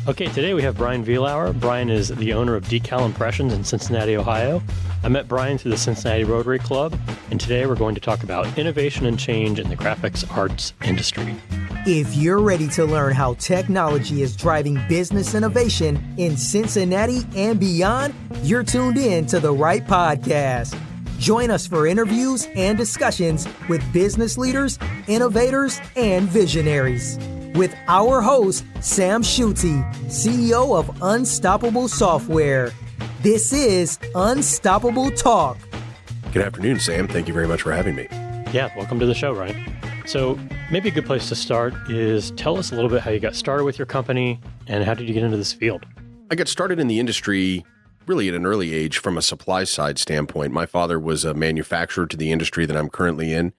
Okay, today we have Brian Vielauer. Brian is the owner of Decal Impressions in Cincinnati, Ohio. I met Brian through the Cincinnati Rotary Club, and today we're going to talk about innovation and change in the graphics arts industry. If you're ready to learn how technology is driving business innovation in Cincinnati and beyond, you're tuned in to the right podcast. Join us for interviews and discussions with business leaders, innovators, and visionaries. With our host, Sam Schutte, CEO of Unstoppable Software. This is Unstoppable Talk. Good afternoon, Sam. Thank you very much for having me. Yeah, welcome to the show, Ryan. So maybe a good place to start is tell us a little bit how you got started with your company and how did you get into this field? I got started in the industry really at an early age from a supply side standpoint. My father was a manufacturer to the industry that I'm currently in,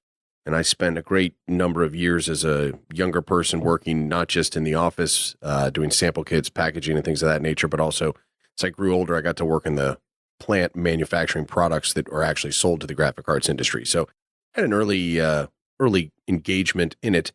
and I spent a great number of years as a younger person working not just in the office, doing sample kits, packaging, and things of that nature, but also as I grew older, I got to work in the plant manufacturing products that are actually sold to the graphic arts industry. So I had an early engagement in it,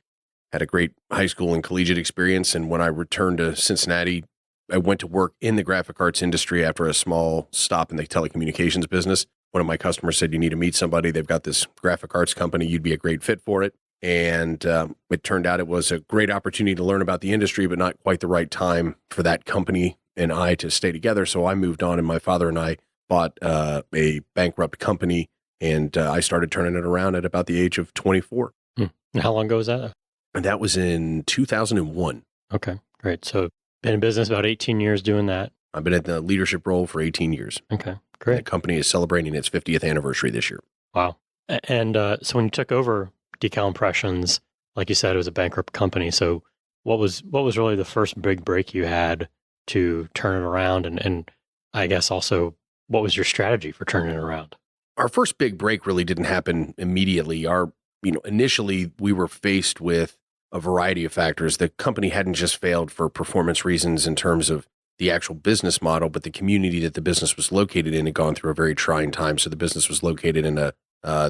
had a great high school and collegiate experience. And when I returned to Cincinnati, I went to work in the graphic arts industry after a small stop in the telecommunications business. One of my customers said, you need to meet somebody. They've got this graphic arts company. You'd be a great fit for it. And it turned out it was a great opportunity to learn about the industry, but not quite the right time for that company and I to stay together. So I moved on, and my father and I bought a bankrupt company, and I started turning it around at about the age of 24. And how long ago was that? And that was in 2001. Okay, great. So been in business about 18 years doing that. I've been in the leadership role for 18 years. Okay, great. The company is celebrating its 50th anniversary this year. Wow. And so when you took over Decal Impressions, like you said, it was a bankrupt company. So what was really the first big break you had to turn it around? And I guess also, what was your strategy for turning it around? Our first big break really didn't happen immediately. Initially we were faced with a variety of factors. The company hadn't just failed for performance reasons in terms of the actual business model, but the community that the business was located in had gone through a very trying time. So the business was located in the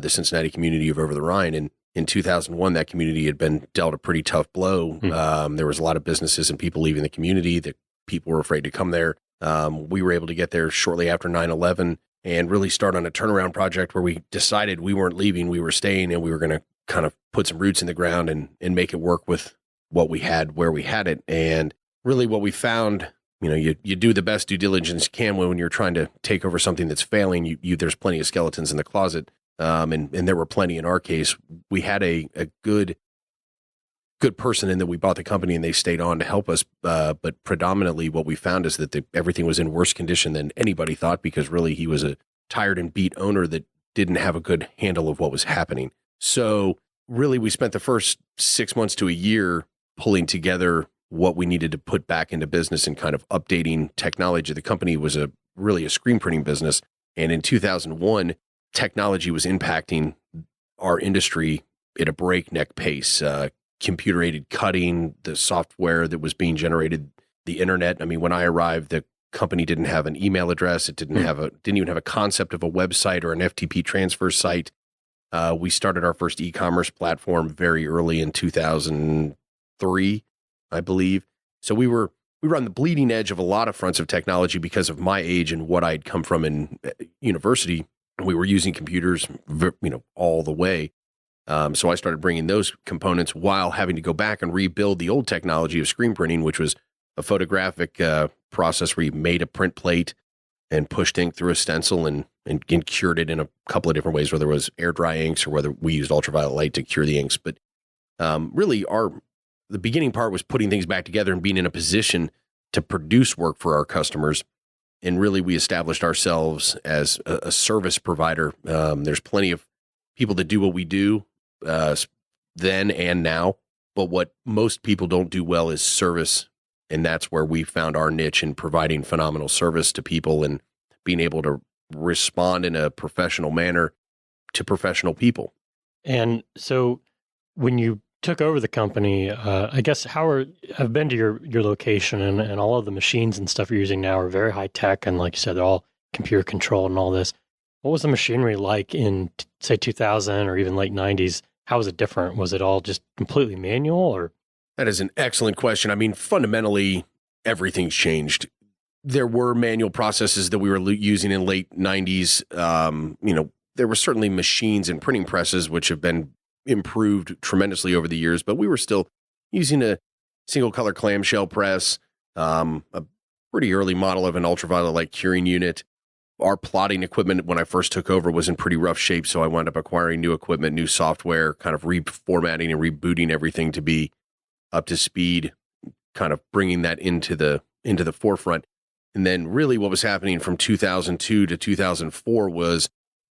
Cincinnati community of Over the Rhine. And in 2001, that community had been dealt a pretty tough blow. There was a lot of businesses and people leaving the community that people were afraid to come there. We were able to get there shortly after 9/11 and really start on a turnaround project where we decided we weren't leaving, we were staying, and we were going to kind of put some roots in the ground and make it work with what we had, where we had it. And really what we found, you do the best due diligence you can when you're trying to take over something that's failing. There's plenty of skeletons in the closet. And there were plenty in our case. We had a good person in that we bought the company and they stayed on to help us. But predominantly what we found is that everything was in worse condition than anybody thought, because really he was a tired and beat owner that didn't have a good handle of what was happening. So really we spent the first 6 months to a year pulling together what we needed to put back into business and kind of updating technology. The company was really a screen printing business. And in 2001, technology was impacting our industry at a breakneck pace. Computer-aided cutting, the software that was being generated, the internet. I mean, when I arrived, the company didn't have an email address. It didn't even have a concept of a website or an FTP transfer site. We started our first e-commerce platform very early in 2003, I believe. So we were on the bleeding edge of a lot of fronts of technology because of my age and what I'd come from in university. We were using computers, all the way. So I started bringing those components while having to go back and rebuild the old technology of screen printing, which was a photographic process where you made a print plate and pushed ink through a stencil and cured it in a couple of different ways, whether it was air dry inks or whether we used ultraviolet light to cure the inks. But really the beginning part was putting things back together and being in a position to produce work for our customers. And really we established ourselves as a service provider. There's plenty of people that do what we do then and now, but what most people don't do well is service. And that's where we found our niche in providing phenomenal service to people and being able to respond in a professional manner to professional people. And so when you took over the company, I guess I've been to your location and all of the machines and stuff you're using now are very high tech. And like you said, they're all computer controlled and all this. What was the machinery like in say 2000 or even late 90s? How was it different? Was it all just completely manual or? That is an excellent question. I mean, fundamentally, everything's changed. There were manual processes that we were using in late 90s. There were certainly machines and printing presses, which have been improved tremendously over the years, but we were still using a single color clamshell press, a pretty early model of an ultraviolet light curing unit. Our plotting equipment when I first took over was in pretty rough shape, so I wound up acquiring new equipment, new software, kind of reformatting and rebooting everything to be up to speed, kind of bringing that into the forefront. And then really what was happening from 2002 to 2004 was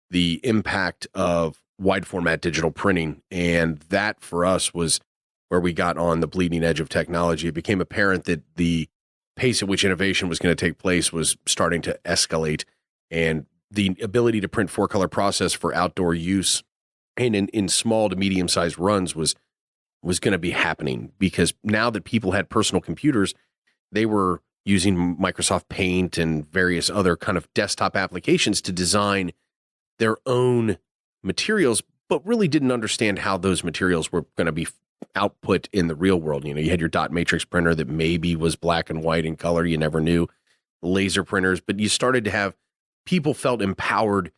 the impact of wide format digital printing. And that for us was where we got on the bleeding edge of technology. It became apparent that the pace at which innovation was going to take place was starting to escalate. And the ability to print 4-color process for outdoor use and in small to medium sized runs was going to be happening, because now that people had personal computers, they were using Microsoft Paint and various other kind of desktop applications to design their own materials, but really didn't understand how those materials were going to be output in the real world. You had your dot matrix printer that maybe was black and white in color. You never knew. Laser printers, but you started to have people felt empowered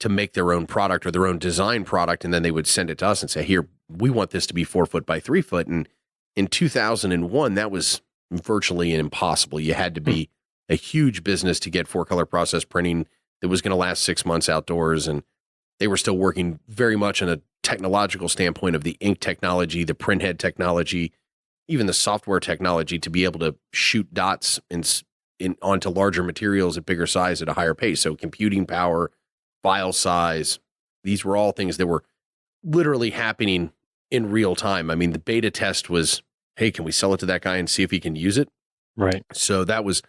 to make their own product or their own design product. And then they would send it to us and say, here, we want this to be 4 foot by 3 foot. And in 2001, that was virtually impossible. You had to be a huge business to get 4-color process printing that was going to last 6 months outdoors. And they were still working very much on a technological standpoint of the ink technology, the printhead technology, even the software technology to be able to shoot dots onto larger materials at bigger size at a higher pace. So computing power, file size, these were all things that were literally happening in real time. I mean, the beta test was, hey, can we sell it to that guy and see if he can use it? Right. So that was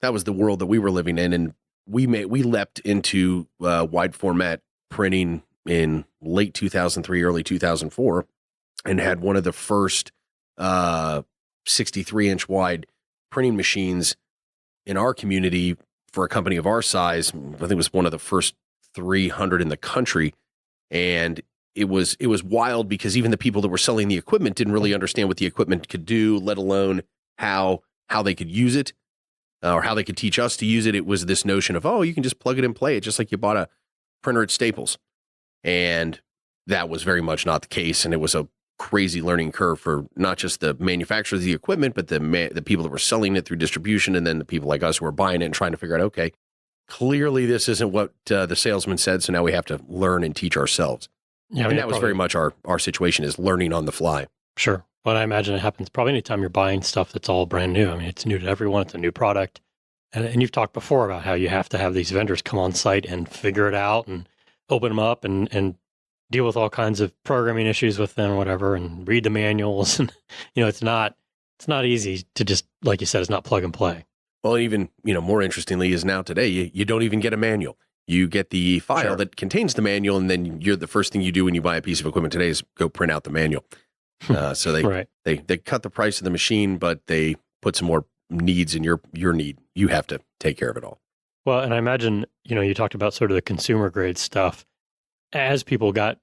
the world that we were living in. And we leapt into wide format printing in late 2003, early 2004, and had one of the first 63-inch wide printing machines in our community for a company of our size. I think it was one of the first 300 in the country. And it was wild because even the people that were selling the equipment didn't really understand what the equipment could do, let alone how they could use it or how they could teach us to use it. It was this notion of, oh, you can just plug it and play it, just like you bought a printer at Staples. And that was very much not the case. And it was a crazy learning curve for not just the manufacturers of the equipment, but the people that were selling it through distribution, and then the people like us who were buying it and trying to figure out, okay, clearly this isn't what the salesman said, so now we have to learn and teach ourselves. Yeah, and that was very much our situation, is learning on the fly. Sure. But I imagine it happens probably anytime you're buying stuff that's all brand new. I mean, it's new to everyone. It's a new product. And you've talked before about how you have to have these vendors come on site and figure it out and open them up and deal with all kinds of programming issues with them, whatever, and read the manuals. And, it's not easy to just, like you said, it's not plug and play. Well, even, more interestingly is now today, you don't even get a manual. You get the file that contains the manual, and then the first thing you do when you buy a piece of equipment today is go print out the manual. So they cut the price of the machine, but they put some more needs in your need. You have to take care of it all. Well, and I imagine, you talked about sort of the consumer grade stuff. As people got,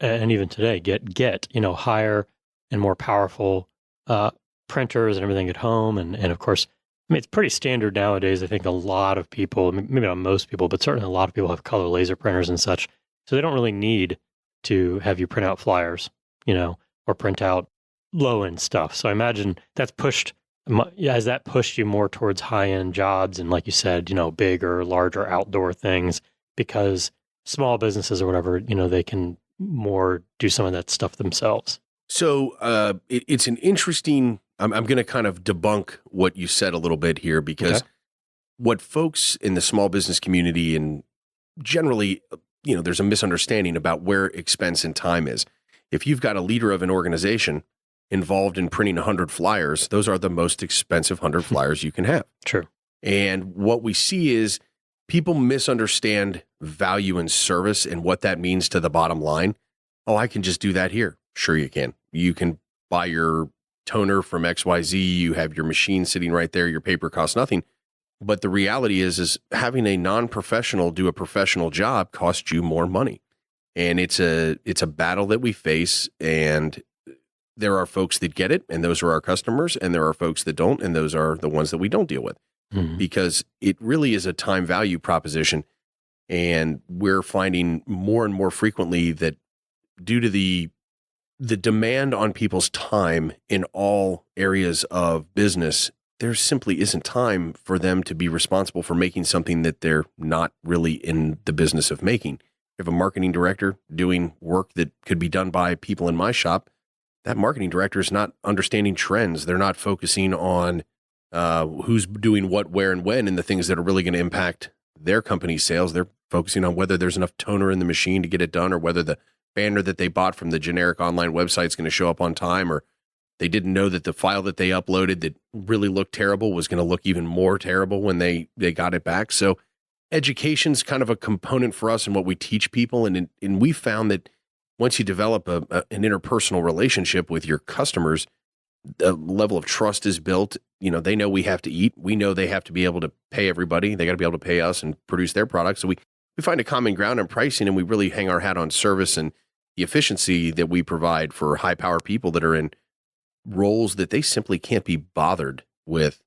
and even today, get higher and more powerful printers and everything at home. And of course, I mean, it's pretty standard nowadays. I think a lot of people, maybe not most people, but certainly a lot of people have color laser printers and such. So they don't really need to have you print out flyers, or print out low-end stuff. So I imagine has that pushed you more towards high-end jobs and, like you said, bigger, larger outdoor things, because small businesses or whatever, they can more do some of that stuff themselves. So it's an interesting, I'm going to kind of debunk what you said a little bit here, because what folks in the small business community and generally, there's a misunderstanding about where expense and time is. If you've got a leader of an organization involved in printing 100 flyers, those are the most expensive 100 flyers you can have. True. And what we see is people misunderstand value and service and what that means to the bottom line. Oh, I can just do that here. Sure you can. You can buy your toner from XYZ. You have your machine sitting right there. Your paper costs nothing. But the reality is having a non-professional do a professional job costs you more money. And it's a battle that we face. And there are folks that get it, and those are our customers, and there are folks that don't, and those are the ones that we don't deal with, because it really is a time value proposition. And we're finding more and more frequently that due to the demand on people's time in all areas of business, there simply isn't time for them to be responsible for making something that they're not really in the business of making. If a marketing director doing work that could be done by people in my shop, that marketing director is not understanding trends. They're not focusing on who's doing what, where, and when, and the things that are really going to impact their company's sales. They're focusing on whether there's enough toner in the machine to get it done, or whether the banner that they bought from the generic online website is going to show up on time, or they didn't know that the file that they uploaded that really looked terrible was going to look even more terrible when they got it back. So education's kind of a component for us in what we teach people. And we found that once you develop an interpersonal relationship with your customers, the level of trust is built. They know we have to eat. We know they have to be able to pay everybody. They got to be able to pay us and produce their products. So we find a common ground on pricing, and we really hang our hat on service and the efficiency that we provide for high power people that are in roles that they simply can't be bothered with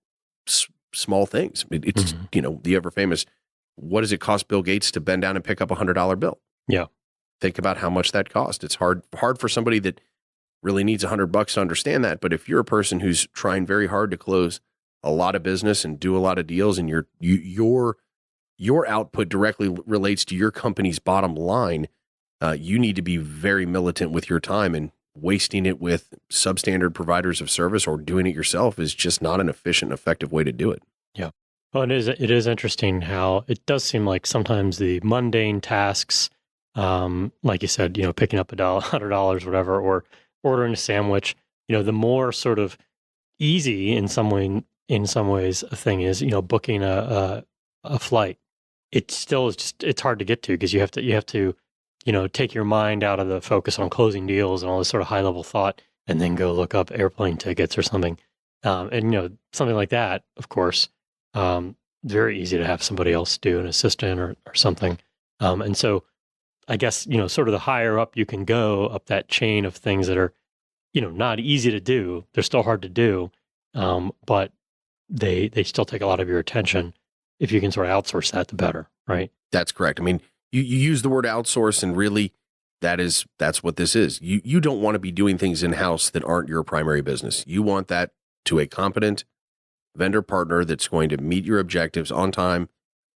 small things. It's, the ever famous, what does it cost Bill Gates to bend down and pick up $100 bill? Yeah. Think about how much that cost. It's hard for somebody that really needs $100 to understand that. But if you're a person who's trying very hard to close a lot of business and do a lot of deals, and your output directly relates to your company's bottom line, you need to be very militant with your time, and wasting it with substandard providers of service or doing it yourself is just not an efficient, effective way to do it. Yeah. Well, it is interesting how it does seem like sometimes the mundane tasks, like you said, picking up $100, whatever, or ordering a sandwich, the more sort of easy in some ways a thing is, booking a flight. It still is it's hard to get to, because you have to take your mind out of the focus on closing deals and all this sort of high level thought, and then go look up airplane tickets or something. And something like that, of course, very easy to have somebody else do, an assistant or something. And so I guess, sort of the higher up you can go up that chain of things that are, not easy to do. They're still hard to do. But they still take a lot of your attention. If you can sort of outsource that, the better, right? That's correct. I mean, you use the word outsource, and really that's what this is. You don't want to be doing things in-house that aren't your primary business. You want that to a competent vendor partner that's going to meet your objectives on time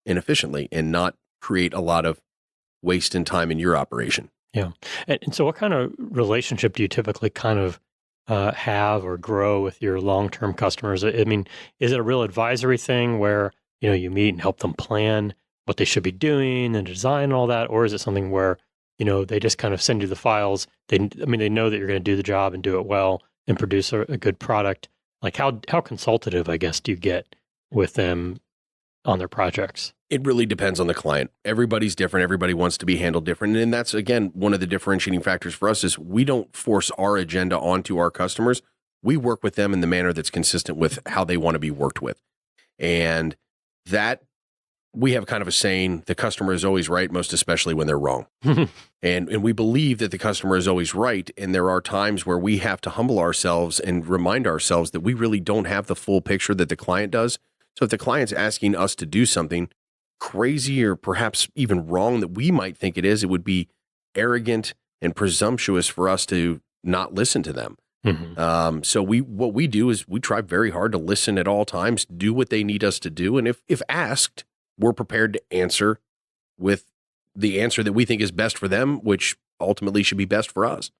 and efficiently, and not create a lot of waste in time in your operation. Yeah. And so what kind of relationship do you typically kind of have or grow with your long-term customers? I mean, is it a real advisory thing where, you meet and help them plan what they should be doing and design and all that? Or is it something where, they just kind of send you the files? They know that you're going to do the job and do it well and produce a good product. Like how consultative, I guess, do you get with them on their projects? It really depends on the client. Everybody's different. Everybody wants to be handled different. And that's, again, one of the differentiating factors for us is we don't force our agenda onto our customers. We work with them in the manner that's consistent with how they want to be worked with. And that, we have kind of a saying, the customer is always right, most especially when they're wrong. And we believe that the customer is always right. And there are times where we have to humble ourselves and remind ourselves that we really don't have the full picture that the client does. So if the client's asking us to do something crazy or perhaps even wrong that we might think it is, it would be arrogant and presumptuous for us to not listen to them. So what we do is we try very hard to listen at all times, do what they need us to do. And if asked, we're prepared to answer with the answer that we think is best for them, which ultimately should be best for us.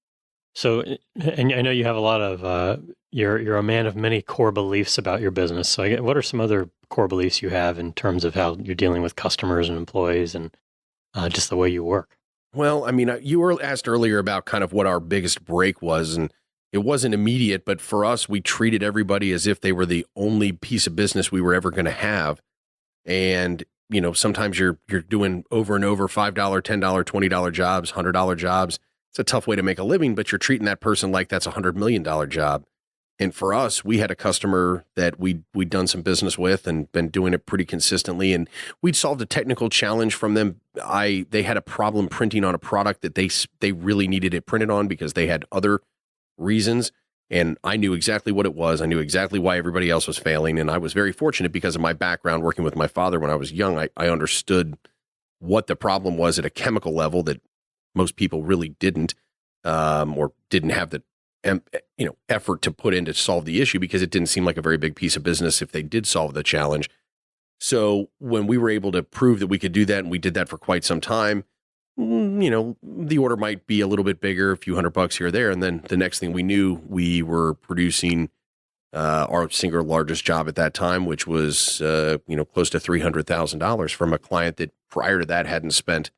So, and I know you have a lot of, you're a man of many core beliefs about your business. So what are some other core beliefs you have in terms of how you're dealing with customers and employees and just the way you work? Well, I mean, you were asked earlier about kind of what our biggest break was, and it wasn't immediate, but for us, we treated everybody as if they were the only piece of business we were ever going to have. And, sometimes you're doing over and over $5, $10, $20 jobs, $100 jobs. It's a tough way to make a living, but you're treating that person like that's a $100 million job. And for us, we had a customer that we'd done some business with and been doing it pretty consistently. And we'd solved a technical challenge from them. They had a problem printing on a product that they really needed it printed on because they had other reasons. And I knew exactly what it was. I knew exactly why everybody else was failing. And I was very fortunate because of my background working with my father when I was young. I understood what the problem was at a chemical level that most people really didn't, or didn't have the effort to put in to solve the issue, because it didn't seem like a very big piece of business if they did solve the challenge. So when we were able to prove that we could do that, and we did that for quite some time, the order might be a little bit bigger, a few $100 here or there. And then the next thing we knew, we were producing our single largest job at that time, which was, close to $300,000 from a client that prior to that hadn't spent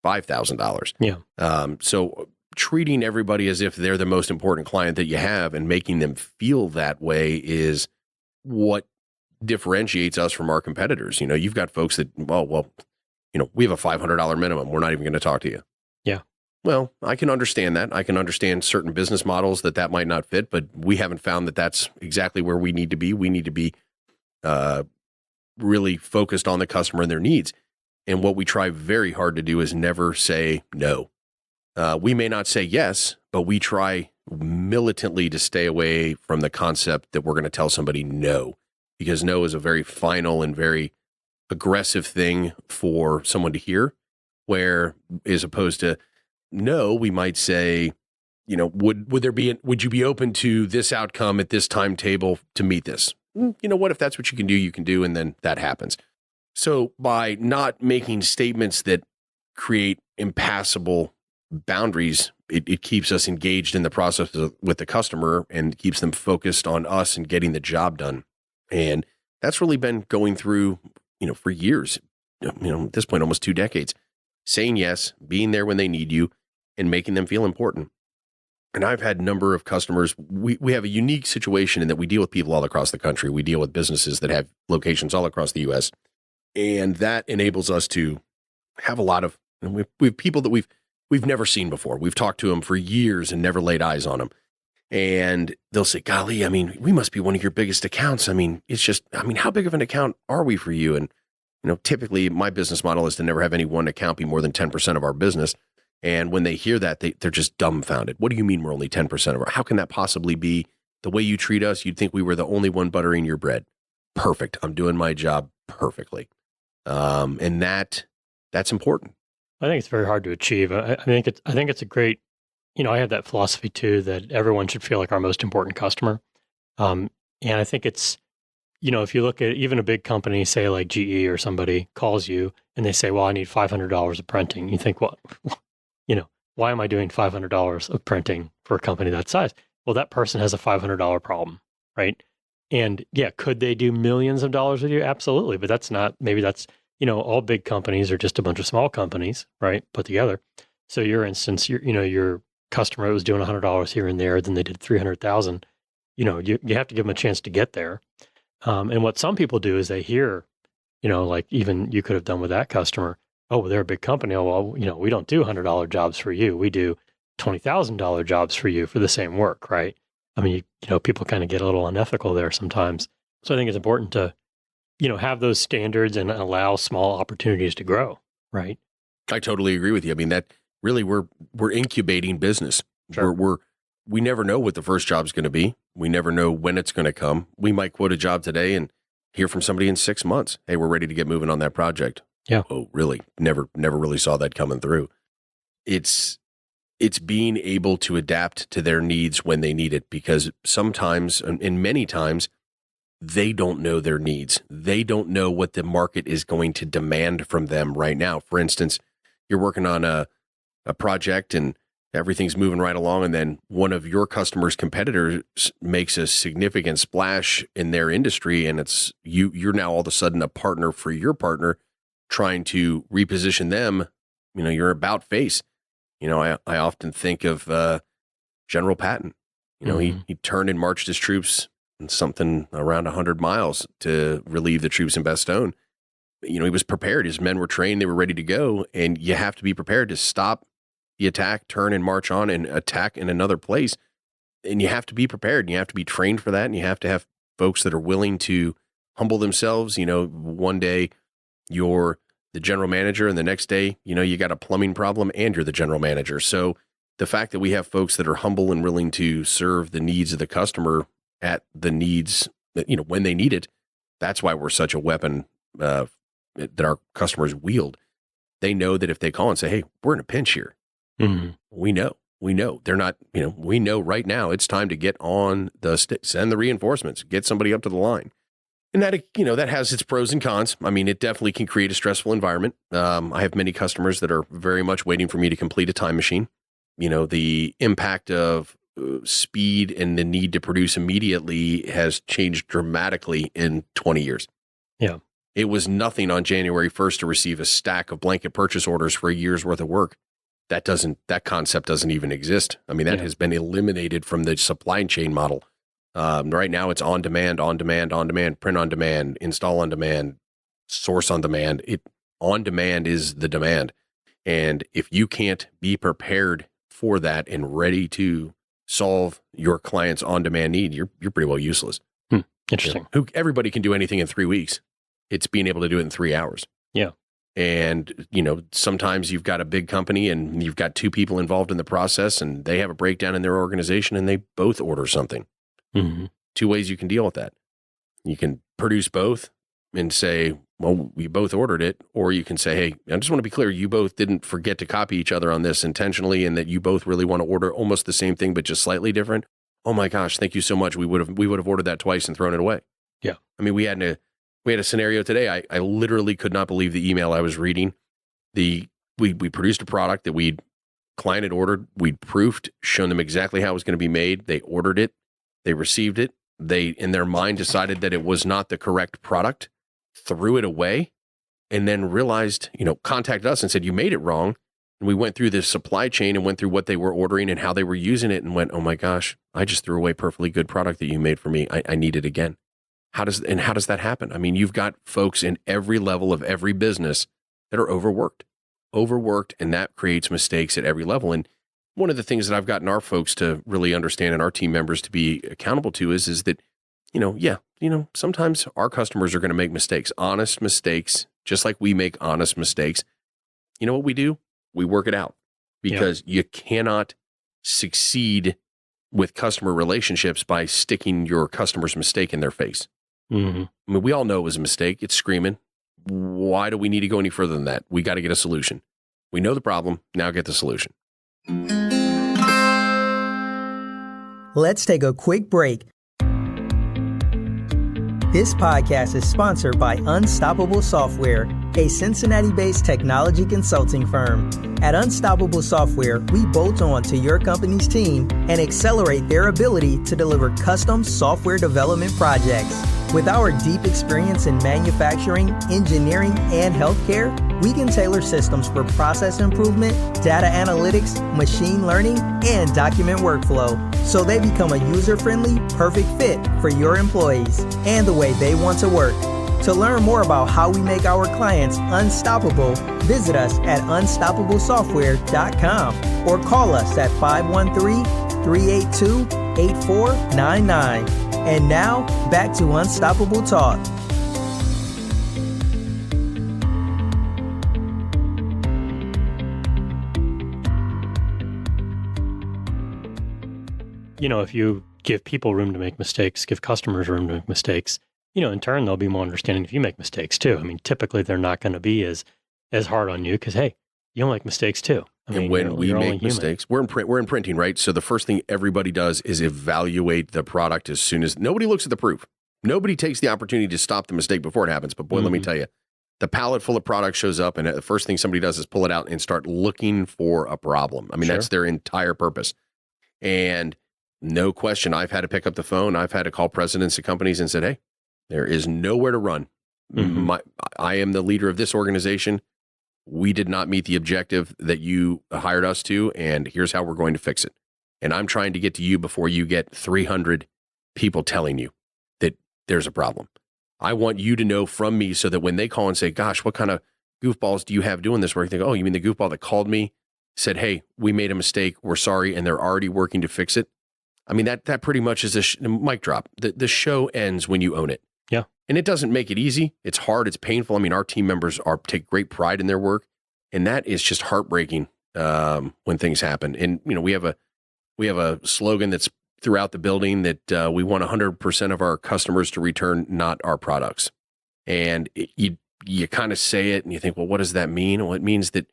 $5,000. Yeah. So treating everybody as if they're the most important client that you have and making them feel that way is what differentiates us from our competitors. You've got folks that, we have a $500 minimum. We're not even going to talk to you. Yeah. Well, I can understand that. I can understand certain business models that might not fit, but we haven't found that that's exactly where we need to be. We need to be really focused on the customer and their needs. And what we try very hard to do is never say no. We may not say yes, but we try militantly to stay away from the concept that we're going to tell somebody no, because no is a very final and very aggressive thing for someone to hear, where as opposed to no, we might say, would you be open to this outcome at this timetable to meet this? You know what, if that's what you can do, and then that happens. So by not making statements that create impassable boundaries, it keeps us engaged in the process with the customer and keeps them focused on us and getting the job done. And that's really been going through, for years, at this point, almost 2 decades, saying yes, being there when they need you, and making them feel important. And I've had a number of customers. We have a unique situation in that we deal with people all across the country. We deal with businesses that have locations all across the U.S. And that enables us to have a lot of, we have people that we've never seen before. We've talked to them for years and never laid eyes on them. And they'll say, golly, we must be one of your biggest accounts. It's just, how big of an account are we for you? And, typically my business model is to never have any one account be more than 10% of our business. And when they hear that, they're just dumbfounded. What do you mean we're only 10% of our? How can that possibly be? The way you treat us, you'd think we were the only one buttering your bread. Perfect. I'm doing my job perfectly. And that's important. I think it's very hard to achieve. I think it's a great, I have that philosophy too, that everyone should feel like our most important customer. And I think it's, if you look at even a big company, say like GE or somebody calls you and they say, well, I need $500 of printing. You think, what, why am I doing $500 of printing for a company that size? Well, that person has a $500 problem, right? And yeah, could they do millions of dollars with you? Absolutely. But maybe that's, all big companies are just a bunch of small companies, right? Put together. So your instance, your customer was doing $100 here and there, then they did 300,000. You have to give them a chance to get there. And what some people do is they hear, like even you could have done with that customer, oh, well, they're a big company. Oh, well, we don't do $100 jobs for you. We do $20,000 jobs for you for the same work, right? People kind of get a little unethical there sometimes. So I think it's important to, have those standards and allow small opportunities to grow, right? I totally agree with you. That really we're incubating business. Sure. We never know what the first job's going to be. We never know when it's going to come. We might quote a job today and hear from somebody in 6 months. Hey, we're ready to get moving on that project. Yeah. Oh, really? Never really saw that coming through. It's being able to adapt to their needs when they need it, because sometimes, and many times, they don't know their needs. They don't know what the market is going to demand from them right now. For instance, you're working on a project and everything's moving right along, and then one of your customers' competitors makes a significant splash in their industry, and it's you're now all of a sudden a partner for your partner, trying to reposition them. You're about face. I often think of General Patton. He turned and marched his troops something around 100 miles to relieve the troops in Bastogne. He was prepared. His men were trained. They were ready to go. And you have to be prepared to stop the attack, turn and march on and attack in another place. And you have to be prepared. And you have to be trained for that. And you have to have folks that are willing to humble themselves. One day you're the general manager, and the next day, you got a plumbing problem and you're the general manager. So the fact that we have folks that are humble and willing to serve the needs of the customer at the needs that, when they need it, that's why we're such a weapon that our customers wield. They know that if they call and say, hey, we're in a pinch here, we know they're not, we know right now it's time to get on the stick, send the reinforcements, get somebody up to the line. And that, that has its pros and cons. I mean, it definitely can create a stressful environment. I have many customers that are very much waiting for me to complete a time machine. The impact of speed and the need to produce immediately has changed dramatically in 20 years. Yeah. It was nothing on January 1st to receive a stack of blanket purchase orders for a year's worth of work. That concept doesn't even exist. I mean, that has been eliminated from the supply chain model. Right now it's on demand, print on demand, install on demand, source on demand. On demand is the demand. And if you can't be prepared for that and ready to solve your client's on-demand need, you're pretty well useless. Interesting. Everybody can do anything in 3 weeks. It's being able to do it in 3 hours. Yeah. And, sometimes you've got a big company and you've got 2 people involved in the process and they have a breakdown in their organization and they both order something. 2 ways you can deal with that. You can produce both and say, well, we both ordered it. Or you can say, hey, I just want to be clear. You both didn't forget to copy each other on this intentionally and that you both really want to order almost the same thing, but just slightly different. Oh my gosh, thank you so much. We would have ordered that twice and thrown it away. Yeah. I mean, we had a scenario today. I literally could not believe the email I was reading. We produced a product that client had ordered. We'd proofed, shown them exactly how it was going to be made. They ordered it. They received it. They, in their mind, decided that it was not the correct product, threw it away, and then realized, contacted us and said, you made it wrong. And we went through this supply chain and went through what they were ordering and how they were using it and went, oh my gosh, I just threw away a perfectly good product that you made for me. I need it again. How does that happen? I mean, you've got folks in every level of every business that are overworked, and that creates mistakes at every level. And one of the things that I've gotten our folks to really understand and our team members to be accountable to is that, sometimes our customers are going to make mistakes, honest mistakes, just like we make honest mistakes. You know what we do? We work it out because you cannot succeed with customer relationships by sticking your customer's mistake in their face. I mean, we all know it was a mistake. It's screaming. Why do we need to go any further than that? We got to get a solution. We know the problem. Now get the solution. Let's take a quick break. This podcast is sponsored by Unstoppable Software, a Cincinnati-based technology consulting firm. At Unstoppable Software, we bolt on to your company's team and accelerate their ability to deliver custom software development projects. With our deep experience in manufacturing, engineering, and healthcare, we can tailor systems for process improvement, data analytics, machine learning, and document workflow, so they become a user-friendly, perfect fit for your employees and the way they want to work. To learn more about how we make our clients unstoppable, visit us at unstoppablesoftware.com or call us at 513-382-8499. And now, back to Unstoppable Talk. If you give people room to make mistakes, give customers room to make mistakes, in turn, they'll be more understanding if you make mistakes too. I mean, typically they're not going to be as hard on you because, hey, you'll make mistakes too. And when we make mistakes, we're in printing, right? So the first thing everybody does is evaluate the product as soon as nobody looks at the proof. Nobody takes the opportunity to stop the mistake before it happens. But boy, let me tell you, the pallet full of product shows up and the first thing somebody does is pull it out and start looking for a problem. I mean, that's their entire purpose. And no question, I've had to pick up the phone. I've had to call presidents of companies and said, hey, there is nowhere to run. I am the leader of this organization. We did not meet the objective that you hired us to, and here's how we're going to fix it. And I'm trying to get to you before you get 300 people telling you that there's a problem. I want you to know from me so that when they call and say, gosh, what kind of goofballs do you have doing this work? They go, oh, you mean the goofball that called me, said, hey, we made a mistake, we're sorry, and they're already working to fix it? I mean, that pretty much is a mic drop. The show ends when you own it. Yeah. And it doesn't make it easy. It's hard. It's painful. I mean, our team members take great pride in their work. And that is just heartbreaking when things happen. And we have a slogan that's throughout the building that we want 100% of our customers to return not our products. And you kind of say it and you think, well, what does that mean? Well, it means that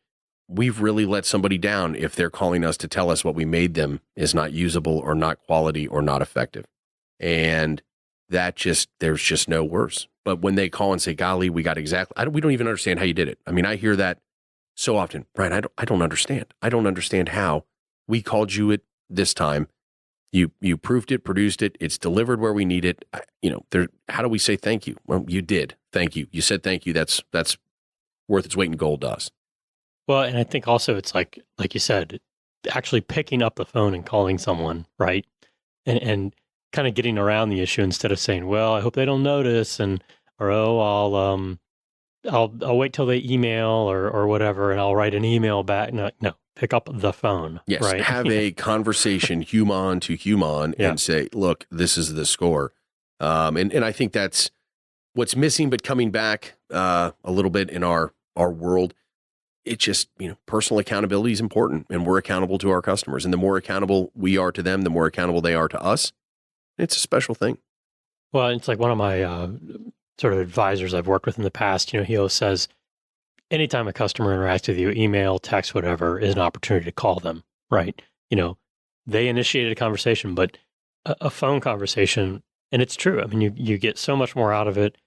we've really let somebody down if they're calling us to tell us what we made them is not usable or not quality or not effective. And there's just no worse. But when they call and say, golly, we got we don't even understand how you did it. I mean, I hear that so often. Brian, I don't understand. I don't understand how we called you at this time. You proved it, produced it. It's delivered where we need it. How do we say thank you? Well, you did. Thank you. You said thank you. That's worth its weight in gold to us. Well, and I think also it's like you said, actually picking up the phone and calling someone, right? And kind of getting around the issue instead of saying, well, I hope they don't notice, or I'll wait till they email or whatever, and I'll write an email back. No, pick up the phone. Yes, right? Have a conversation human to human and say, look, this is the score. And I think that's what's missing, but coming back a little bit in our world. It's just, personal accountability is important, and we're accountable to our customers. And the more accountable we are to them, the more accountable they are to us. It's a special thing. Well, it's like one of my sort of advisors I've worked with in the past, he always says, anytime a customer interacts with you, email, text, whatever, is an opportunity to call them, right? They initiated a conversation, but a phone conversation, and it's true. I mean, you get so much more out of it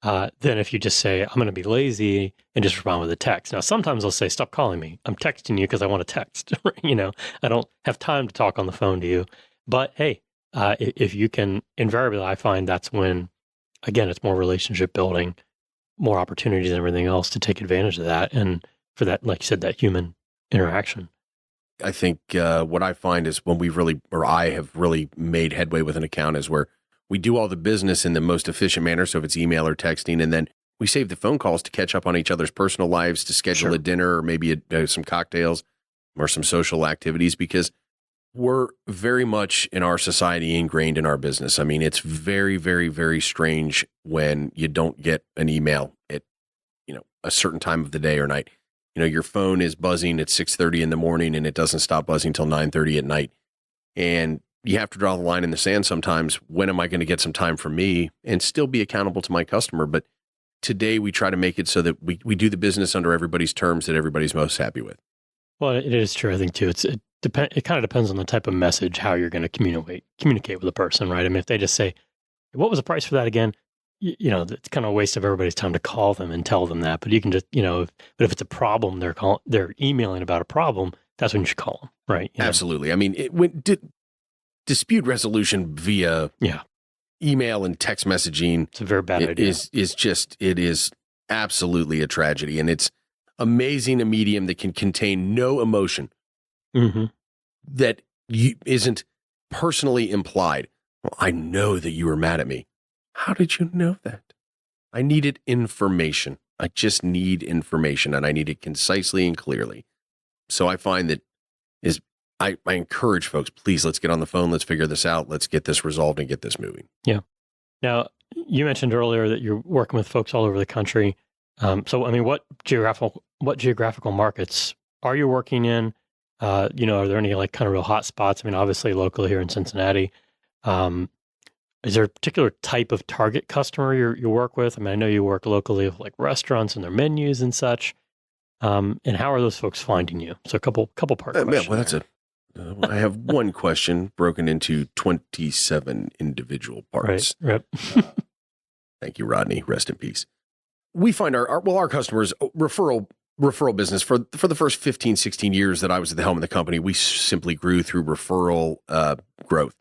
than if you just say, I'm going to be lazy and just respond with a text. Now, sometimes I'll say, stop calling me. I'm texting you because I want to text. I don't have time to talk on the phone to you. But hey, if you can, invariably, I find that's when, again, it's more relationship building, more opportunities and everything else to take advantage of that. And for that, like you said, that human interaction. I think what I find is when I have really made headway with an account is where we do all the business in the most efficient manner. So if it's email or texting, and then we save the phone calls to catch up on each other's personal lives, to schedule a dinner or maybe some cocktails or some social activities, because we're very much in our society ingrained in our business. I mean, it's very, very, very strange when you don't get an email at, a certain time of the day or night. Your phone is buzzing at 6:30 in the morning and it doesn't stop buzzing till 9:30 at night. And you have to draw the line in the sand sometimes. When am I going to get some time for me and still be accountable to my customer? But today we try to make it so that we do the business under everybody's terms that everybody's most happy with. Well, it is true. I think too, it kind of depends on the type of message, how you're going to communicate with a person, right? I mean, if they just say, what was the price for that again? It's kind of a waste of everybody's time to call them and tell them that. But you can just, but if it's a problem, they're emailing about a problem, that's when you should call them, right? Absolutely. I mean, dispute resolution via email and text messaging, it's a very bad idea. It is absolutely a tragedy. And it's amazing a medium that can contain no emotion that isn't personally implied. Well, I know that you were mad at me. How did you know that? I needed information. I just need information, and I need it concisely and clearly. So I find that I encourage folks, please, let's get on the phone. Let's figure this out. Let's get this resolved and get this moving. Yeah. Now, you mentioned earlier that you're working with folks all over the country. So, I mean, what geographical markets are you working in? Are there any like kind of real hot spots? I mean, obviously locally here in Cincinnati. Is there a particular type of target customer you work with? I mean, I know you work locally with like restaurants and their menus and such. And how are those folks finding you? So a couple part question. Well, that's I have one question broken into 27 individual parts. Right. Thank you, Rodney. Rest in peace. We find our customers referral business for the first 15, 16 years that I was at the helm of the company, we simply grew through referral growth.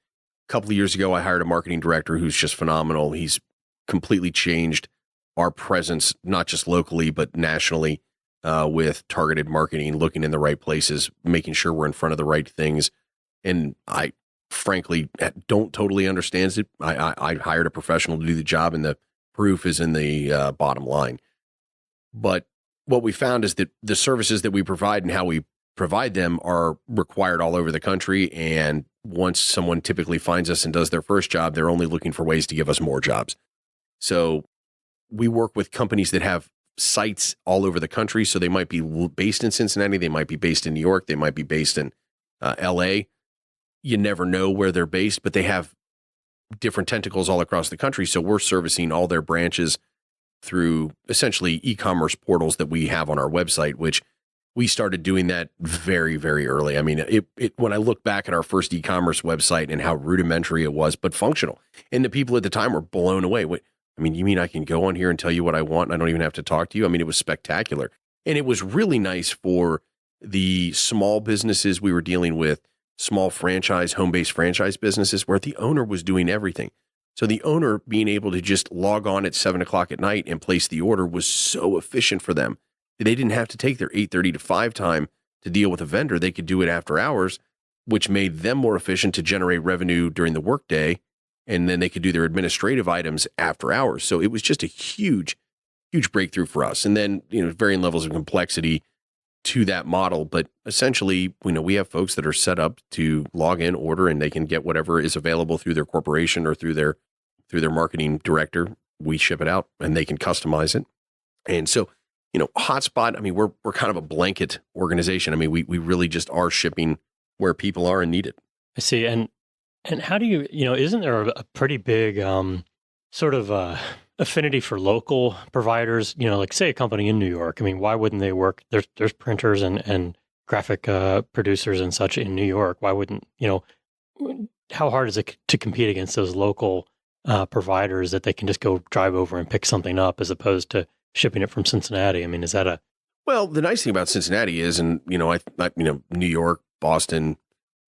A couple of years ago, I hired a marketing director who's just phenomenal. He's completely changed our presence, not just locally, but nationally, with targeted marketing, looking in the right places, making sure we're in front of the right things. And I frankly don't totally understand it. I hired a professional to do the job, and the proof is in the bottom line. But what we found is that the services that we provide and how we provide them are required all over the country. And once someone typically finds us and does their first job, they're only looking for ways to give us more jobs. So we work with companies that have sites all over the country. So they might be based in Cincinnati. They might be based in New York. They might be based in LA. You never know where they're based, but they have different tentacles all across the country. So we're servicing all their branches through essentially e-commerce portals that we have on our website, which we started doing that very, very early. I mean, when I look back at our first e-commerce website and how rudimentary it was, but functional, and the people at the time were blown away. Wait, I mean, you mean I can go on here and tell you what I want and I don't even have to talk to you? I mean, it was spectacular. And it was really nice for the small businesses we were dealing with, small franchise, home-based franchise businesses where the owner was doing everything. So the owner being able to just log on at 7:00 at night and place the order was so efficient for them. They didn't have to take their 8:30 to 5 time to deal with a vendor. They could do it after hours, which made them more efficient to generate revenue during the workday. And then they could do their administrative items after hours. So it was just a huge, huge breakthrough for us. And then, varying levels of complexity to that model. But essentially, we have folks that are set up to log in, order, and they can get whatever is available through their corporation or through their marketing director. We ship it out and they can customize it. And so, Hotspot, I mean, we're kind of a blanket organization. I mean, we really just are shipping where people are and need it. I see. And how do you, isn't there a pretty big sort of affinity for local providers? Like say a company in New York. I mean, why wouldn't they work? There's printers and graphic producers and such in New York. Why wouldn't, how hard is it to compete against those local providers that they can just go drive over and pick something up as opposed to shipping it from Cincinnati? I mean, is that Well, the nice thing about Cincinnati is, and New York, Boston,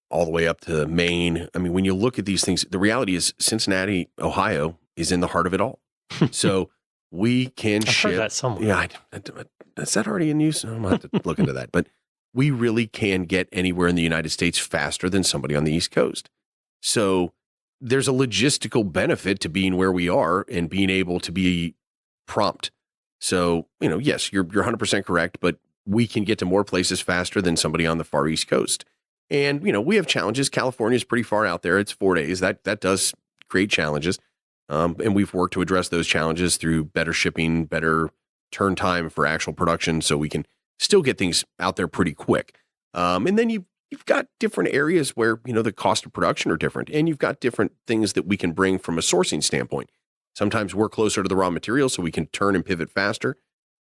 all the way up to Maine. I mean, when you look at these things, the reality is Cincinnati, Ohio is in the heart of it all. So we can I've ship. heard that somewhere. Yeah, is that already in use? I'm going to have to look into that. But we really can get anywhere in the United States faster than somebody on the East Coast. So there's a logistical benefit to being where we are and being able to be prompt. So, yes, you're 100% correct, but we can get to more places faster than somebody on the far East Coast. And, we have challenges. California is pretty far out there. It's 4 days. That does create challenges. And we've worked to address those challenges through better shipping, better turn time for actual production, so we can still get things out there pretty quick. And then you've got different areas where, the cost of production are different, and you've got different things that we can bring from a sourcing standpoint. Sometimes we're closer to the raw material, so we can turn and pivot faster.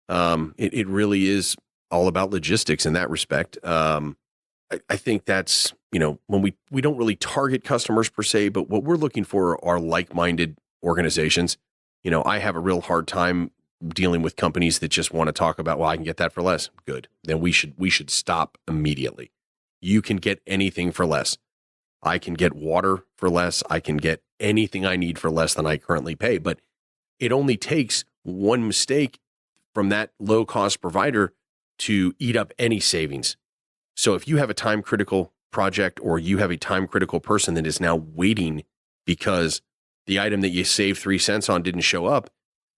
It really is all about logistics in that respect. I think that's, when we don't really target customers per se, but what we're looking for are like-minded organizations. I have a real hard time dealing with companies that just want to talk about, well, I can get that for less. Good. Then we should stop immediately. You can get anything for less. I can get water for less. I can get anything I need for less than I currently pay. But it only takes one mistake from that low-cost provider to eat up any savings. So if you have a time-critical project or you have a time-critical person that is now waiting because the item that you saved 3 cents on didn't show up,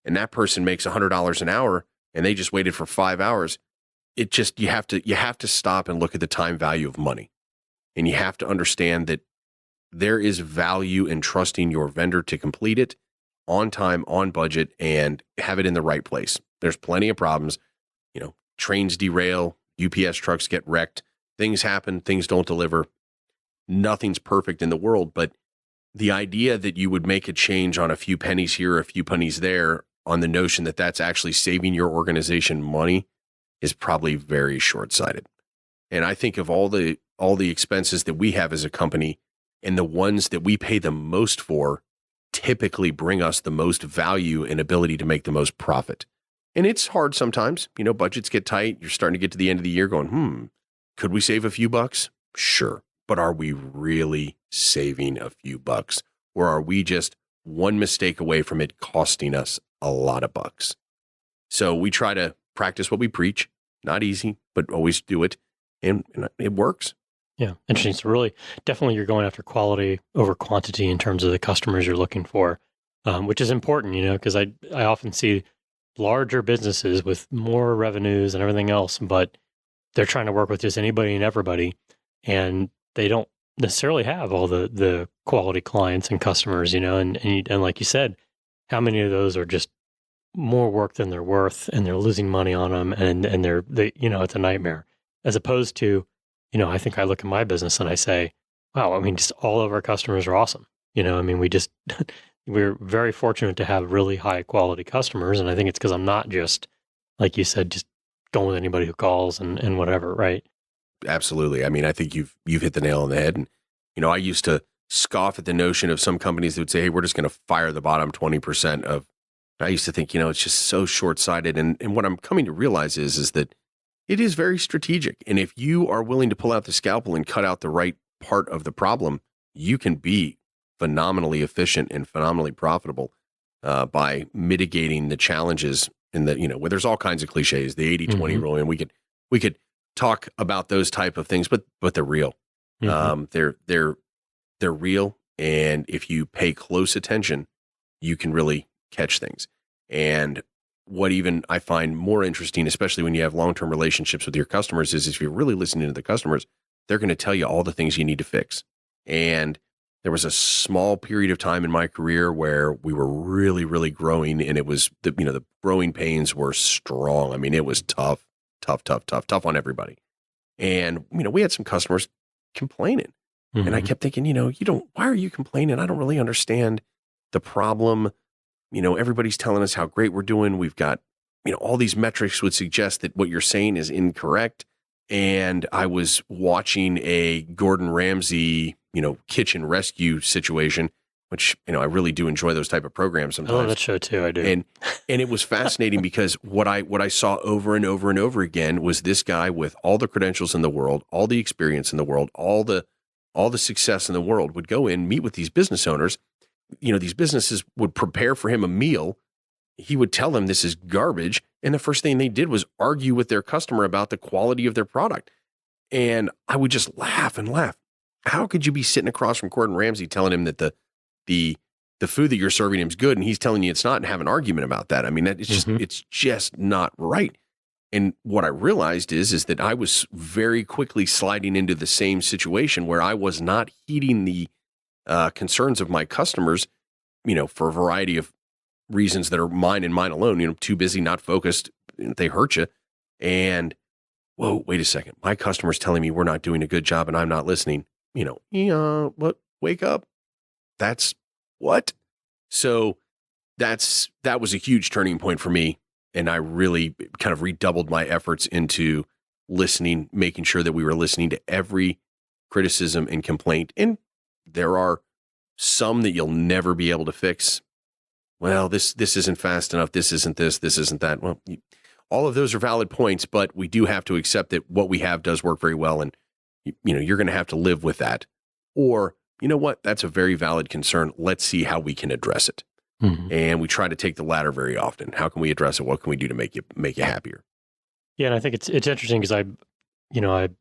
and that person makes $100 an hour and they just waited for 5 hours, you have to stop and look at the time value of money. And you have to understand that there is value in trusting your vendor to complete it on time, on budget, and have it in the right place. There's plenty of problems. Trains derail, UPS trucks get wrecked, things happen, things don't deliver. Nothing's perfect in the world, but the idea that you would make a change on a few pennies here, a few pennies there, on the notion that that's actually saving your organization money is probably very short-sighted. And I think of all the expenses that we have as a company, and the ones that we pay the most for typically bring us the most value and ability to make the most profit. And it's hard sometimes. Budgets get tight. You're starting to get to the end of the year going, could we save a few bucks? Sure. But are we really saving a few bucks? Or are we just one mistake away from it costing us a lot of bucks? So we try to practice what we preach. Not easy, but always do it. And it works. Yeah, interesting. So really, definitely you're going after quality over quantity in terms of the customers you're looking for, which is important, because I often see larger businesses with more revenues and everything else, but they're trying to work with just anybody and everybody, and they don't necessarily have all the quality clients and customers, and like you said, how many of those are just more work than they're worth, and they're losing money on them, and it's a nightmare. As opposed to, I think I look at my business and I say, wow, I mean, just all of our customers are awesome. I mean, we just we're very fortunate to have really high quality customers, and I think it's because I'm not just, like you said, just going with anybody who calls and whatever, right? Absolutely. I mean, I think you've hit the nail on the head. And I used to scoff at the notion of some companies that would say, "Hey, we're just going to fire the bottom 20% of." I used to think, it's just so short-sighted. And what I'm coming to realize is that it is very strategic. And if you are willing to pull out the scalpel and cut out the right part of the problem, you can be phenomenally efficient and phenomenally profitable by mitigating the challenges in the, where there's all kinds of cliches, the 80-20 rule. And we could talk about those type of things, but they're real. They're real. And if you pay close attention, you can really catch things. And what even I find more interesting, especially when you have long-term relationships with your customers, is if you're really listening to the customers, they're going to tell you all the things you need to fix. And there was a small period of time in my career where we were really, really growing, and it was the growing pains were strong. I mean, it was tough on everybody. And, we had some customers complaining, and I kept thinking, why are you complaining? I don't really understand the problem. Everybody's telling us how great we're doing. We've got, all these metrics would suggest that what you're saying is incorrect. And I was watching a Gordon Ramsay, kitchen rescue situation, which, I really do enjoy those type of programs sometimes. I love that show too. I do. And it was fascinating because what I saw over and over and over again was this guy with all the credentials in the world, all the experience in the world, all the success in the world would go in, meet with these business owners. These businesses would prepare for him a meal. He would tell them this is garbage. And the first thing they did was argue with their customer about the quality of their product. And I would just laugh and laugh. How could you be sitting across from Gordon Ramsay telling him that the food that you're serving him is good, and he's telling you it's not, and have an argument about that? I mean, it's just not right. And what I realized is that I was very quickly sliding into the same situation where I was not heeding the concerns of my customers, for a variety of reasons that are mine and mine alone, too busy, not focused, they hurt you. And whoa, wait a second. My customer's telling me we're not doing a good job and I'm not listening. What? Wake up. That's what? So that was a huge turning point for me. And I really kind of redoubled my efforts into listening, making sure that we were listening to every criticism and complaint. And there are some that you'll never be able to fix. Well, this isn't fast enough. This isn't this. This isn't that. Well, all of those are valid points, but we do have to accept that what we have does work very well. And, you're going to have to live with that. Or, you know what? That's a very valid concern. Let's see how we can address it. And we try to take the latter very often. How can we address it? What can we do to make you happier? Yeah, and I think it's interesting because I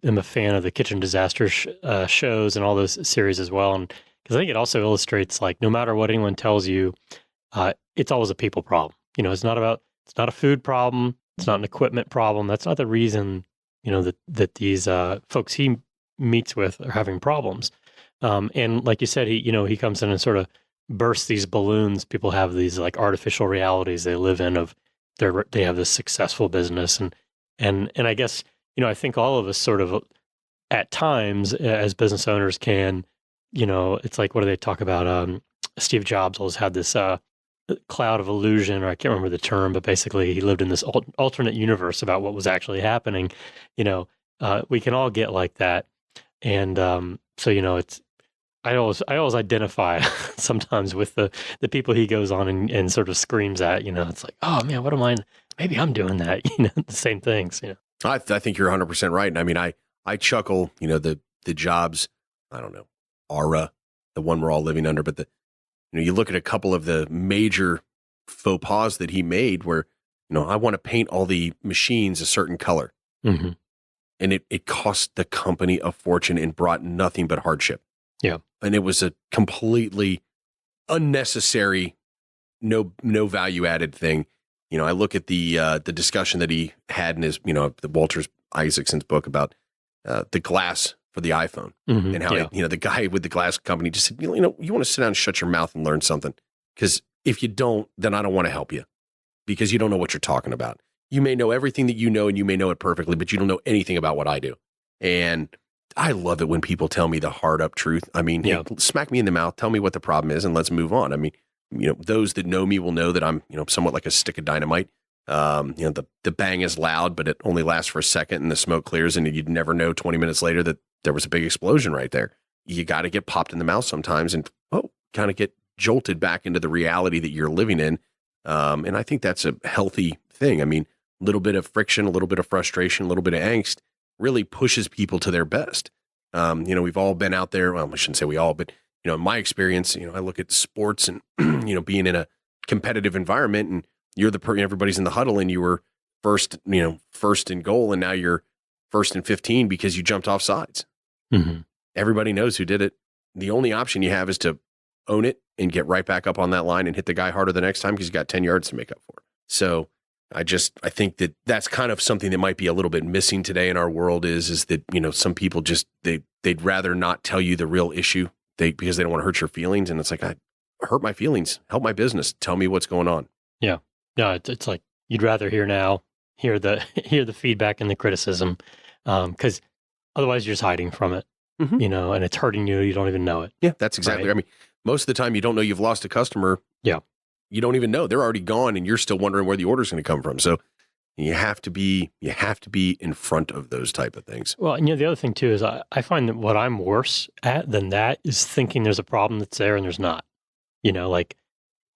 am a fan of the kitchen disaster shows and all those series as well, and because I think it also illustrates, like, no matter what anyone tells you, it's always a people problem. It's not a food problem. It's not an equipment problem. That's not the reason that these folks he meets with are having problems. And like you said, he comes in and sort of bursts these balloons. People have these like artificial realities they live in of they have this successful business, and I guess I think all of us sort of at times as business owners can, it's like, what do they talk about? Steve Jobs always had this cloud of illusion, or I can't remember the term, but basically he lived in this alternate universe about what was actually happening. We can all get like that, and so it's. I always identify sometimes with the people he goes on and sort of screams at. It's like, oh man, what am I? Maybe I'm doing that. The same things. I think you're 100% right. And I mean, I chuckle. The Jobs, I don't know, aura, the one we're all living under, but you look at a couple of the major faux pas that he made where, I want to paint all the machines a certain color. And it cost the company a fortune and brought nothing but hardship. Yeah. And it was a completely unnecessary, no value added thing. I look at the discussion that he had in his, the Walter Isaacson's book about the glass for the iPhone and how, the guy with the glass company just said, you want to sit down and shut your mouth and learn something. Because if you don't, then I don't want to help you. because you don't know what you're talking about. You may know everything that you know and you may know it perfectly, but you don't know anything about what I do. And I love it when people tell me the hard up truth. I mean, hey, smack me in the mouth, tell me what the problem is, and let's move on. I mean, those that know me will know that I'm, somewhat like a stick of dynamite. The bang is loud, but it only lasts for a second and the smoke clears, and you'd never know 20 minutes later that there was a big explosion right there. You got to get popped in the mouth sometimes and kind of get jolted back into the reality that you're living in. And I think that's a healthy thing. I mean, a little bit of friction, a little bit of frustration, a little bit of angst really pushes people to their best. We've all been out there. Well, I shouldn't say we all, but in my experience, I look at sports and, being in a competitive environment, and you're everybody's in the huddle and you were first in goal, and now you're first and 15 because you jumped off sides. Mm-hmm. Everybody knows who did it. The only option you have is to own it and get right back up on that line and hit the guy harder the next time because you got 10 yards to make up for it. So I think that that's kind of something that might be a little bit missing today in our world is that, some people just, they'd rather not tell you the real issue because they don't want to hurt your feelings. And it's like, I hurt my feelings, help my business, tell me what's going on. Yeah. No, it's like, you'd rather hear the feedback and the criticism. Cause otherwise you're just hiding from it, and it's hurting you. You don't even know it. Yeah, that's exactly. Right? I mean, most of the time you don't know you've lost a customer. Yeah. You don't even know they're already gone and you're still wondering where the order's going to come from. So you have to be in front of those type of things. Well, and the other thing too is I find that what I'm worse at than that is thinking there's a problem that's there and there's not. Like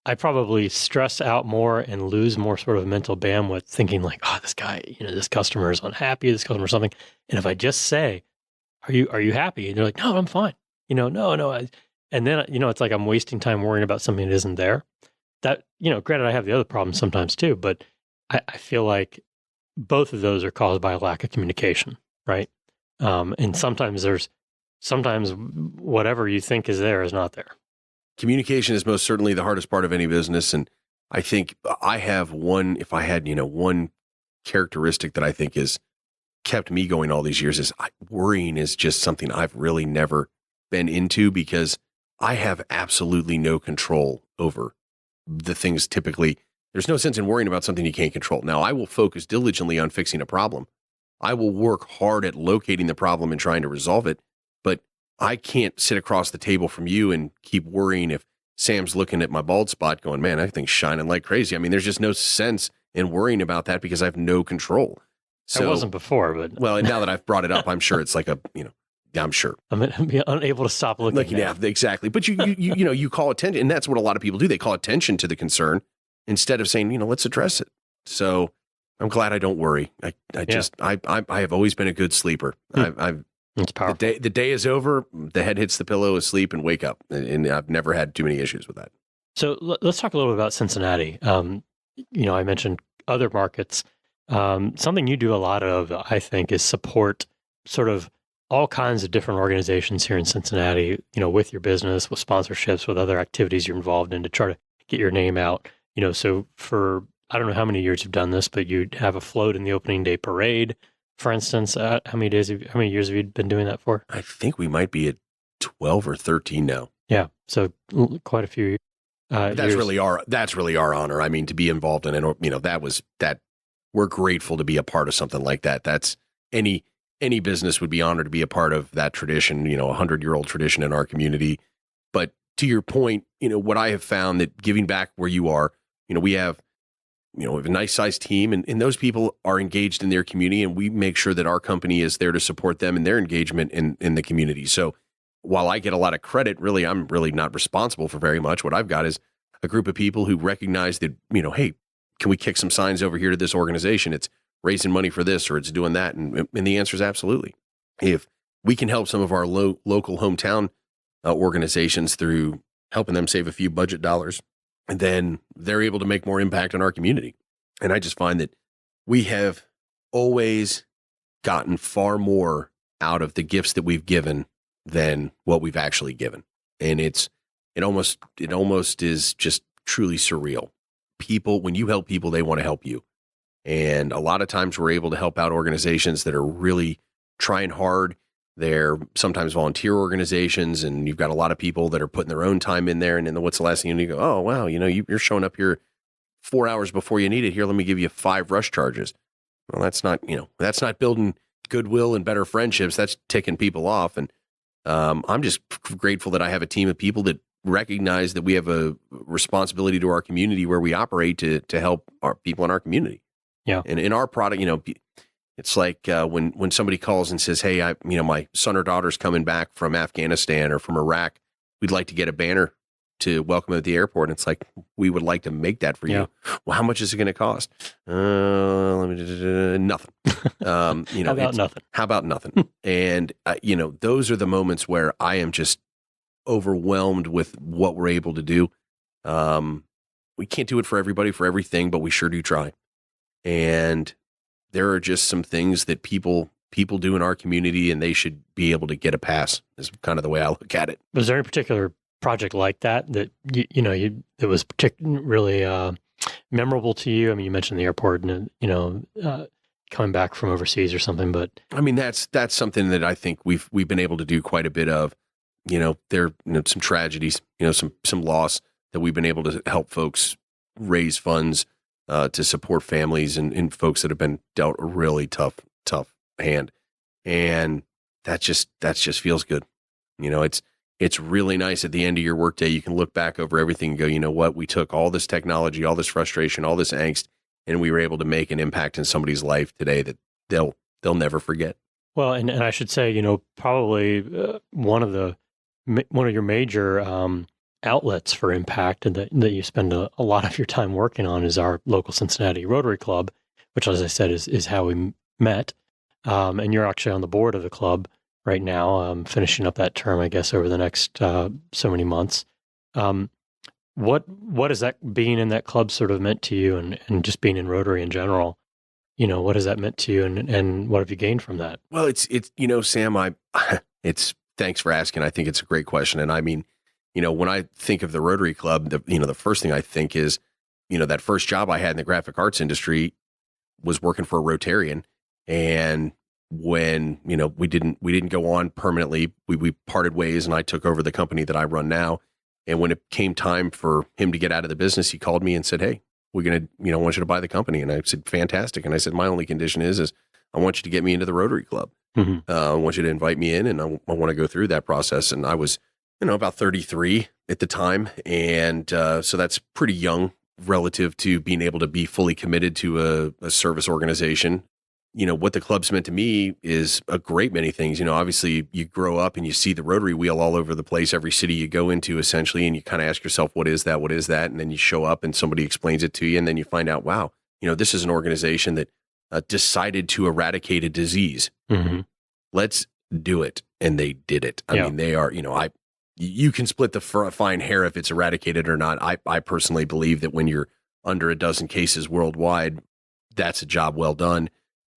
I probably stress out more and lose more sort of mental bandwidth thinking like, oh, this guy, this customer is unhappy, this customer or something. And if I just say, are you happy? And they're like, no, I'm fine. No. And then, it's like I'm wasting time worrying about something that isn't there. That, granted, I have the other problems sometimes too, but I feel like both of those are caused by a lack of communication, right? And sometimes whatever you think is there is not there. Communication is most certainly the hardest part of any business. And I think I have one characteristic that I think has kept me going all these years is worrying is just something I've really never been into because I have absolutely no control over the things. Typically, there's no sense in worrying about something you can't control. Now, I will focus diligently on fixing a problem. I will work hard at locating the problem and trying to resolve it, but I can't sit across the table from you and keep worrying if Sam's looking at my bald spot going, man, that thing's shining like crazy. I mean, there's just no sense in worrying about that because I have no control. So, it wasn't before, but... Well, now that I've brought it up, I'm sure it's like I'm sure. I'm unable to stop looking. Yeah, exactly. But you call attention, and that's what a lot of people do. They call attention to the concern instead of saying, let's address it. So I'm glad I don't worry. I have always been a good sleeper. It's powerful. The day is over, the head hits the pillow, asleep, and wake up. And I've never had too many issues with that. So let's talk a little bit about Cincinnati. I mentioned other markets. Something you do a lot of, I think, is support sort of all kinds of different organizations here in Cincinnati, with your business, with sponsorships, with other activities you're involved in to try to get your name out. So for, I don't know how many years you've done this, but you'd have a float in the opening day parade, for instance. How many years have you been doing that for? I think we might be at 12 or 13 now. Yeah. So quite a few that's years. really our honor. I mean, to be involved in it, we're grateful to be a part of something like that. That's any business would be honored to be a part of that tradition, 100-year-old tradition in our community. But to your point, what I have found that giving back where you are, we have a nice sized team and those people are engaged in their community, and we make sure that our company is there to support them in their engagement in the community. So while I get a lot of credit, really, I'm really not responsible for very much. What I've got is a group of people who recognize that, hey, can we kick some signs over here to this organization? It's raising money for this or it's doing that. And the answer is absolutely. If we can help some of our local hometown organizations through helping them save a few budget dollars, and then they're able to make more impact on our community. And I just find that we have always gotten far more out of the gifts that we've given than what we've actually given. And it almost is just truly surreal. People, when you help people, they want to help you. And a lot of times we're able to help out organizations that are really trying hard. They're sometimes volunteer organizations, and you've got a lot of people that are putting their own time in there. And then what's the last thing you go, oh, wow, you're showing up here 4 hours before you need it. Here, let me give you 5 rush charges. Well, that's not building goodwill and better friendships. That's ticking people off. And I'm just grateful that I have a team of people that recognize that we have a responsibility to our community where we operate to help our people in our community. Yeah. And in our product, it's like when somebody calls and says, "Hey, my son or daughter's coming back from Afghanistan or from Iraq. We'd like to get a banner to welcome them at the airport." And it's like, we would like to make that for you. Well, how much is it going to cost? Nothing. How about nothing? And those are the moments where I am just overwhelmed with what we're able to do. We can't do it for everybody, for everything, but we sure do try. And there are just some things that people do in our community, and they should be able to get a pass, is kind of the way I look at it. Was there any particular project like that it was really memorable to you? I mean, you mentioned the airport and coming back from overseas or something, but I mean, that's something that I think we've been able to do quite a bit of. There some tragedies, some loss that we've been able to help folks raise funds to support families and folks that have been dealt a really tough hand. And that just feels good. It's really nice at the end of your workday. You can look back over everything and go, you know what? We took all this technology, all this frustration, all this angst, and we were able to make an impact in somebody's life today that they'll never forget. Well, and I should say, probably one of your major outlets for impact and that you spend a lot of your time working on is our local Cincinnati Rotary Club, which, as I said, is how we met. And you're actually on the board of the club right now, finishing up that term, I guess, over the next so many months. What has that being in that club sort of meant to you, and just being in Rotary in general? What has that meant to you, and what have you gained from that? Well, it's Sam, it's thanks for asking. I think it's a great question. And I mean, when I think of the Rotary Club, the first thing I think is, that first job I had in the graphic arts industry was working for a Rotarian. And when, we didn't go on permanently, we parted ways, and I took over the company that I run now. And when it came time for him to get out of the business, he called me and said, "Hey, we're going to, want you to buy the company." And I said, "Fantastic." And I said, "My only condition is I want you to get me into the Rotary Club. Mm-hmm. I want you to invite me in, and I want to go through that process." And I was, about 33 at the time. And so that's pretty young relative to being able to be fully committed to a service organization. What the club's meant to me is a great many things. Obviously you grow up and you see the Rotary wheel all over the place, every city you go into essentially, and you kind of ask yourself, what is that? What is that? And then you show up and somebody explains it to you. And then you find out, wow, this is an organization that decided to eradicate a disease. Mm-hmm. Let's do it. And they did it. I mean, they are, you can split the fine hair if it's eradicated or not. I personally believe that when you're under a dozen cases worldwide, that's a job well done.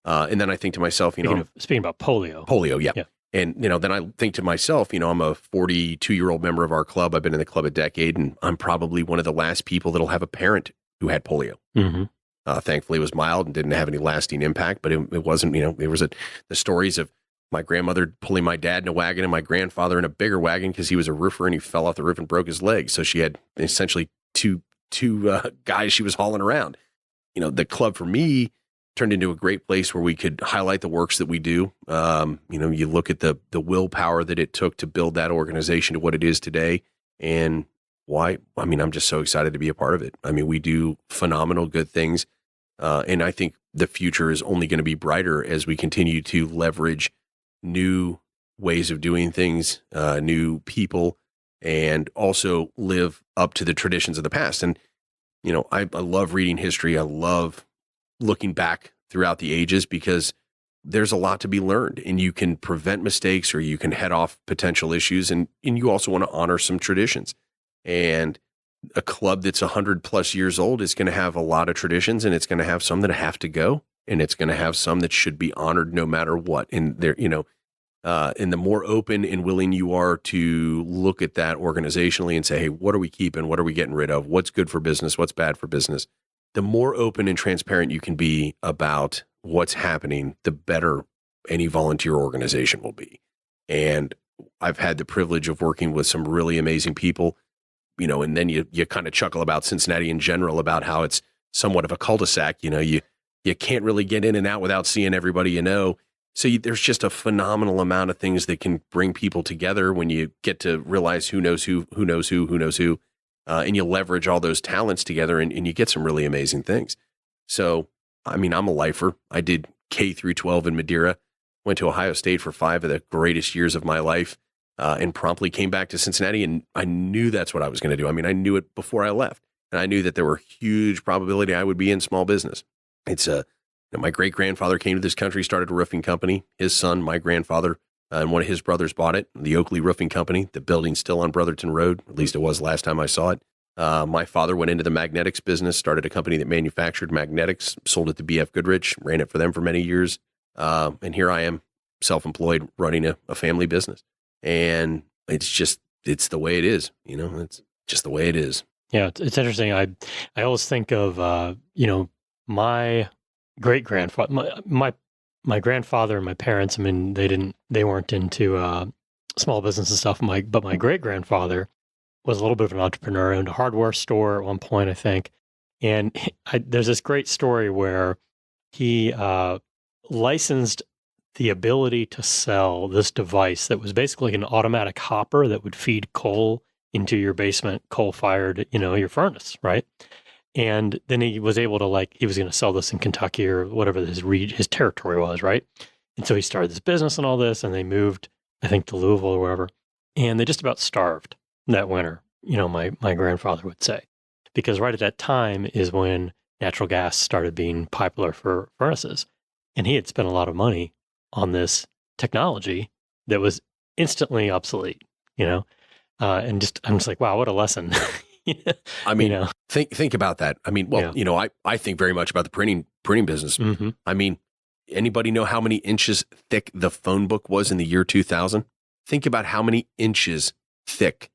And then I think to myself, speaking about polio. Yeah. And, then I think to myself, I'm a 42-year-old member of our club. I've been in the club a decade, and I'm probably one of the last people that'll have a parent who had polio. Mm-hmm. Thankfully, it was mild and didn't have any lasting impact, but it wasn't, there was the stories of my grandmother pulling my dad in a wagon and my grandfather in a bigger wagon because he was a roofer and he fell off the roof and broke his leg. So she had essentially two guys she was hauling around. The club for me turned into a great place where we could highlight the works that we do. You look at the willpower that it took to build that organization to what it is today, and why. I mean, I'm just so excited to be a part of it. I mean, we do phenomenal good things, and I think the future is only going to be brighter as we continue to leverage new ways of doing things, new people, and also live up to the traditions of the past. And I love reading history. I love looking back throughout the ages because there's a lot to be learned, and you can prevent mistakes or you can head off potential issues. And you also want to honor some traditions. And a club that's 100+ years old is going to have a lot of traditions, and it's going to have some that have to go, and it's going to have some that should be honored no matter what. And there, and the more open and willing you are to look at that organizationally and say, hey, what are we keeping? What are we getting rid of? What's good for business? What's bad for business? The more open and transparent you can be about what's happening, the better any volunteer organization will be. And I've had the privilege of working with some really amazing people, and then you kind of chuckle about Cincinnati in general, about how it's somewhat of a cul-de-sac. You can't really get in and out without seeing everybody you know. So there's just a phenomenal amount of things that can bring people together when you get to realize who knows who knows who, and you leverage all those talents together, and you get some really amazing things. So, I mean, I'm a lifer. I did K through 12 in Madeira, went to Ohio State for 5 of the greatest years of my life, and promptly came back to Cincinnati, and I knew that's what I was going to do. I mean, I knew it before I left, and I knew that there were huge probability I would be in small business. It's my great-grandfather came to this country, started a roofing company. His son, my grandfather, and one of his brothers bought it, the Oakley Roofing Company. The building's still on Brotherton Road. At least it was last time I saw it. My father went into the magnetics business, started a company that manufactured magnetics, sold it to BF Goodrich, ran it for them for many years. And here I am, self-employed, running a family business. And it's the way it is. It's just the way it is. Yeah, it's interesting. I always think of, my great-grandfather, my grandfather and my parents. I mean, they weren't into small business and stuff. But my great-grandfather was a little bit of an entrepreneur, owned a hardware store at one point, I think. And there's this great story where he licensed the ability to sell this device that was basically an automatic hopper that would feed coal into your basement, coal-fired, your furnace, right? And then he was able to he was going to sell this in Kentucky or whatever his territory was, right? And so he started this business and all this, and they moved, I think, to Louisville or wherever. And they just about starved that winter, my grandfather would say, because right at that time is when natural gas started being popular for furnaces. And he had spent a lot of money on this technology that was instantly obsolete, and I'm just like, wow, what a lesson. I mean, think about that. I mean, well, Yeah. I think very much about the printing business. Mm-hmm. I mean, anybody know how many inches thick the phone book was in the year 2000? Think about how many inches thick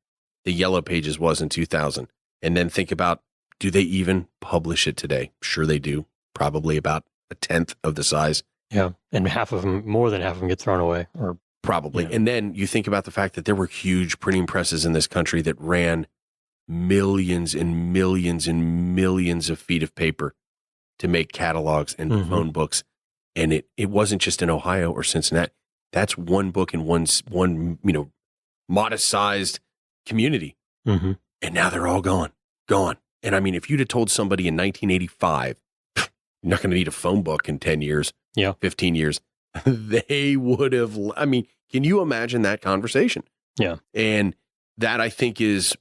the Yellow Pages was in 2000. And then think about, do they even publish it today? Sure they do. Probably about a tenth of the size. Yeah. And more than half of them get thrown away. Or Probably. And then you think about the fact that there were huge printing presses in this country that ran millions and millions and millions of feet of paper to make catalogs and phone books. And it wasn't just in Ohio or Cincinnati. That's one book in one modest sized community. Mm-hmm. And now they're all gone. And I mean, if you'd have told somebody in 1985, you're not going to need a phone book in 10 years, 15 years, they would have, I mean, can you imagine that conversation? Yeah. And that, I think, is,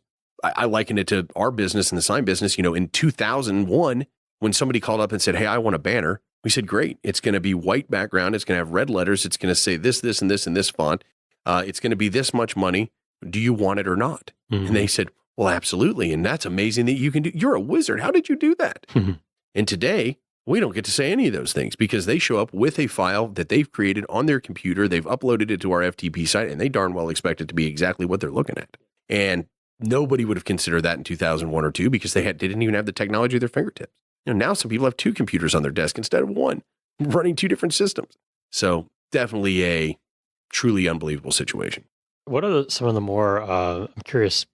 I liken it to our business and the sign business. In 2001, when somebody called up and said, hey, I want a banner, we said, great. It's going to be white background. It's going to have red letters. It's going to say this, this, and this, and this font. It's going to be this much money. Do you want it or not? Mm-hmm. And they said, well, absolutely. And that's amazing that you can do. You're a wizard. How did you do that? Mm-hmm. And today, we don't get to say any of those things because they show up with a file that they've created on their computer. They've uploaded it to our FTP site, and they darn well expect it to be exactly what they're looking at. And nobody would have considered that in 2001 or 2 because they didn't even have the technology at their fingertips. Now some people have 2 computers on their desk instead of 1, running 2 different systems. So definitely a truly unbelievable situation. What are some of the more, I'm curious,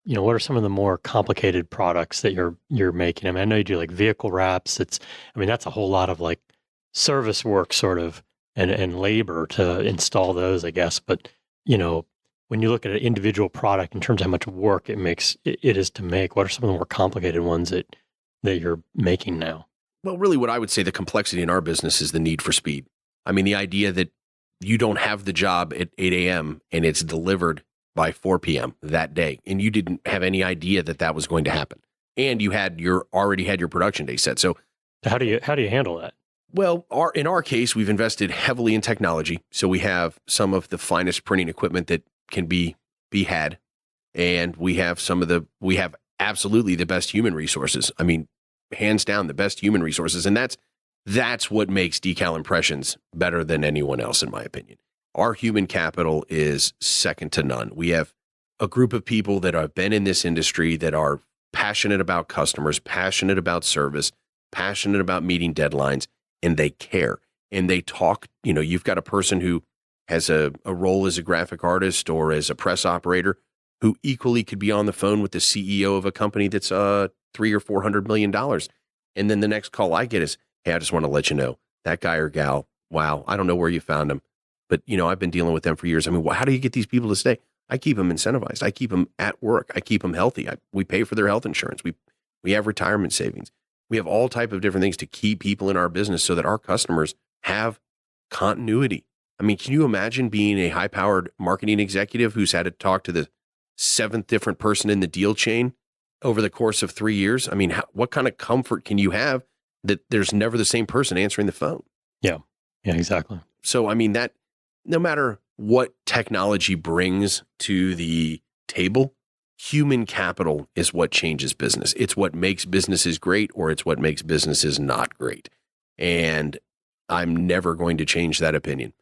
what are some of the more complicated products that you're making? I mean, I know you do like vehicle wraps. That's a whole lot of like service work sort of and labor to install those, I guess. But, when you look at an individual product in terms of how much work it is to make, what are some of the more complicated ones that you're making now? Well, really what I would say the complexity in our business is the need for speed. I mean, the idea that you don't have the job at 8 a.m. and it's delivered by 4 p.m. that day, and you didn't have any idea that was going to happen. And you already had your production day set. So how do you handle that? Well, in our case, we've invested heavily in technology. So we have some of the finest printing equipment that can be had. And we have absolutely the best human resources. I mean, hands down, the best human resources. And that's what makes Decal Impressions better than anyone else, in my opinion. Our human capital is second to none. We have a group of people that have been in this industry that are passionate about customers, passionate about service, passionate about meeting deadlines, and they care. And they talk, you've got a person who has a role as a graphic artist or as a press operator who equally could be on the phone with the CEO of a company that's $300 or $400 million. And then the next call I get is, hey, I just want to let you know that guy or gal, wow, I don't know where you found them, but I've been dealing with them for years. I mean, how do you get these people to stay? I keep them incentivized. I keep them at work. I keep them healthy. We pay for their health insurance. We have retirement savings. We have all type of different things to keep people in our business so that our customers have continuity. I mean, can you imagine being a high-powered marketing executive who's had to talk to the 7th different person in the deal chain over the course of 3 years? I mean, what kind of comfort can you have that there's never the same person answering the phone? Yeah, exactly. So, I mean, that no matter what technology brings to the table, human capital is what changes business. It's what makes businesses great, or it's what makes businesses not great. And I'm never going to change that opinion.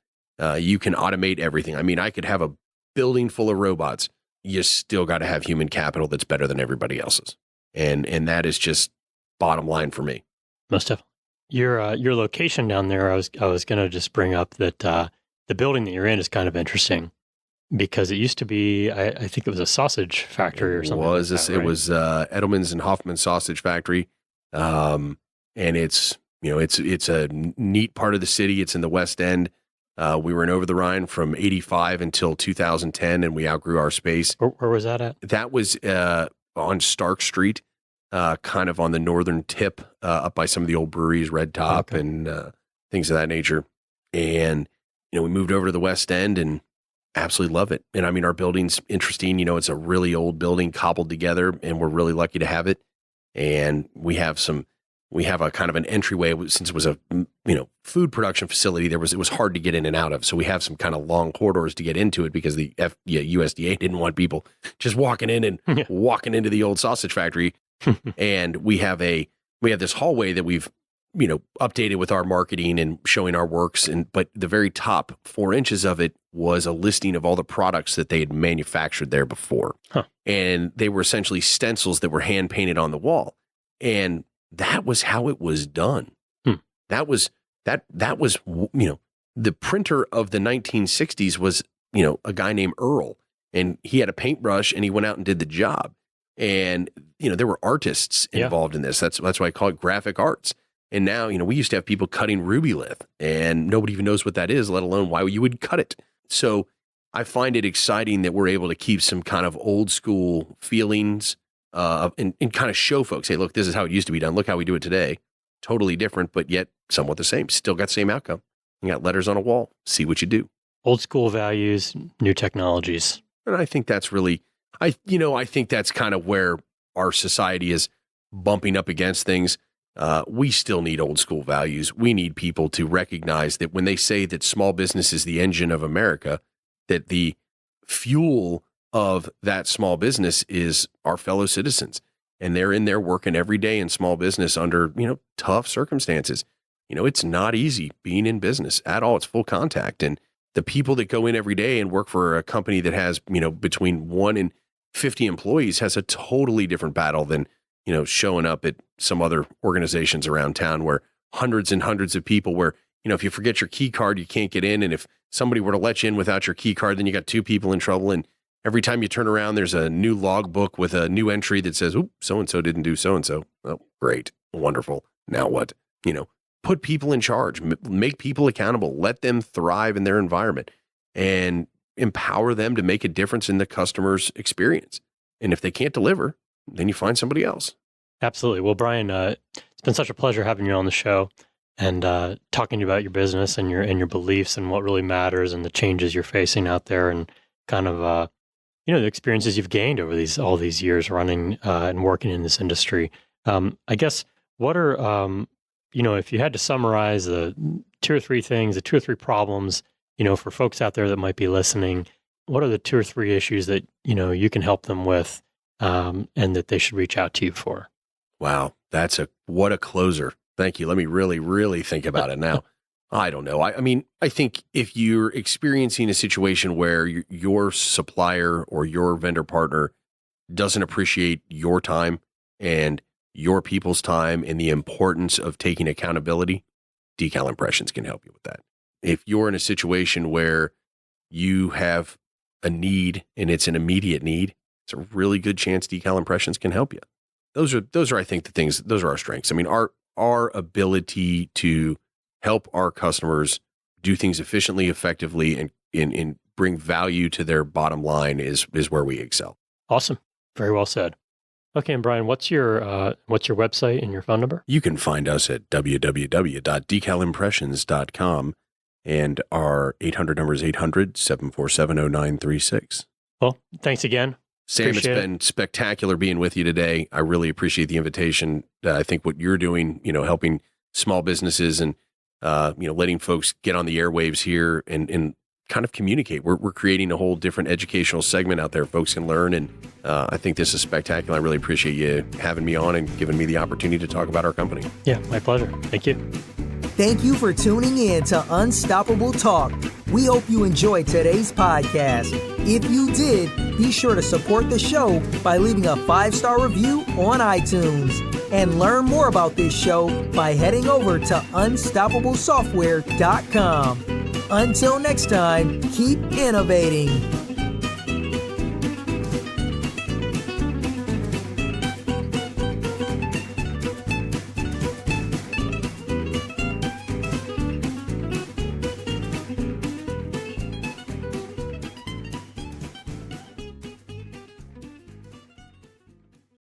You can automate everything. I mean, I could have a building full of robots. You still got to have human capital that's better than everybody else's. And that is just bottom line for me. Most definitely. Your location down there, I was going to just bring up that the building that you're in is kind of interesting because it used to be, I think it was a sausage factory or something. It was Edelman's and Hoffman Sausage Factory, and it's a neat part of the city. It's in the West End. We were in Over the Rhine from '85 until 2010, and we outgrew our space. Where was that at? That was on Stark Street. Kind of on the northern tip, up by some of the old breweries, Red Top and things of that nature. And, we moved over to the West End and absolutely love it. And I mean, our building's interesting. It's a really old building cobbled together, and we're really lucky to have it. And we have a kind of an entryway, since it was a, food production facility. It was hard to get in and out of. So we have some kind of long corridors to get into it because the USDA didn't want people just walking in and walking into the old sausage factory. And we have this hallway that we've updated with our marketing and showing our works, but the very top 4 inches of it was a listing of all the products that they had manufactured there before. And they were essentially stencils that were hand painted on the wall, and that was how it was done. That was the printer of the 1960s was a guy named Earl, and he had a paintbrush and he went out and did the job. And, there were artists involved in this. That's why I call it graphic arts. And now, we used to have people cutting Rubylith, and nobody even knows what that is, let alone why you would cut it. So I find it exciting that we're able to keep some kind of old school feelings and kind of show folks, hey, look, this is how it used to be done. Look how we do it today. Totally different, but yet somewhat the same. Still got the same outcome. You got letters on a wall. See what you do. Old school values, new technologies. And I think that's really... I think that's kind of where our society is bumping up against things. We still need old school values. We need people to recognize that when they say that small business is the engine of America, that the fuel of that small business is our fellow citizens. And they're in there working every day in small business under, tough circumstances. It's not easy being in business at all. It's full contact. And the people that go in every day and work for a company that has, between 1 and 50 employees has a totally different battle than, showing up at some other organizations around town where hundreds and hundreds of people where, if you forget your key card, you can't get in. And if somebody were to let you in without your key card, then you got 2 people in trouble. And every time you turn around, there's a new log book with a new entry that says, "Oop, so-and-so didn't do so-and-so." Oh, great. Wonderful. Now what? Put people in charge, make people accountable, let them thrive in their environment, and empower them to make a difference in the customer's experience. And if they can't deliver, then you find somebody else. Absolutely. Well, Brian, it's been such a pleasure having you on the show and talking to you about your business and your beliefs and what really matters and the changes you're facing out there and kind of the experiences you've gained over all these years running and working in this industry. I guess what are if you had to summarize the 2 or 3 things, the 2 or 3 problems, for folks out there that might be listening, what are the 2 or 3 issues that, you can help them with and that they should reach out to you for? Wow. What a closer. Thank you. Let me really, really think about it now. I don't know. I mean, I think if you're experiencing a situation where your supplier or your vendor partner doesn't appreciate your time and your people's time and the importance of taking accountability, Decal Impressions can help you with that. If you're in a situation where you have a need and it's an immediate need, it's a really good chance Decal Impressions can help you. Those are I think the things, those are our strengths. I mean, our our ability to help our customers do things efficiently, effectively, and bring value to their bottom line is where we excel. Awesome. Very well said. Okay, and Brian, what's your website and your phone number? You can find us at www.decalimpressions.com, and our 800 number is 800-747-0936. Well, thanks again. Sam, Appreciate it's been spectacular being with you today. I really appreciate the invitation. I think what you're doing, helping small businesses and, letting folks get on the airwaves here and kind of communicate. We're creating a whole different educational segment out there folks can learn. And I think this is spectacular. I really appreciate you having me on and giving me the opportunity to talk about our company. Yeah, my pleasure. Thank you. Thank you for tuning in to Unstoppable Talk. We hope you enjoyed today's podcast. If you did, be sure to support the show by leaving a 5-star review on iTunes. And learn more about this show by heading over to unstoppablesoftware.com. Until next time, keep innovating.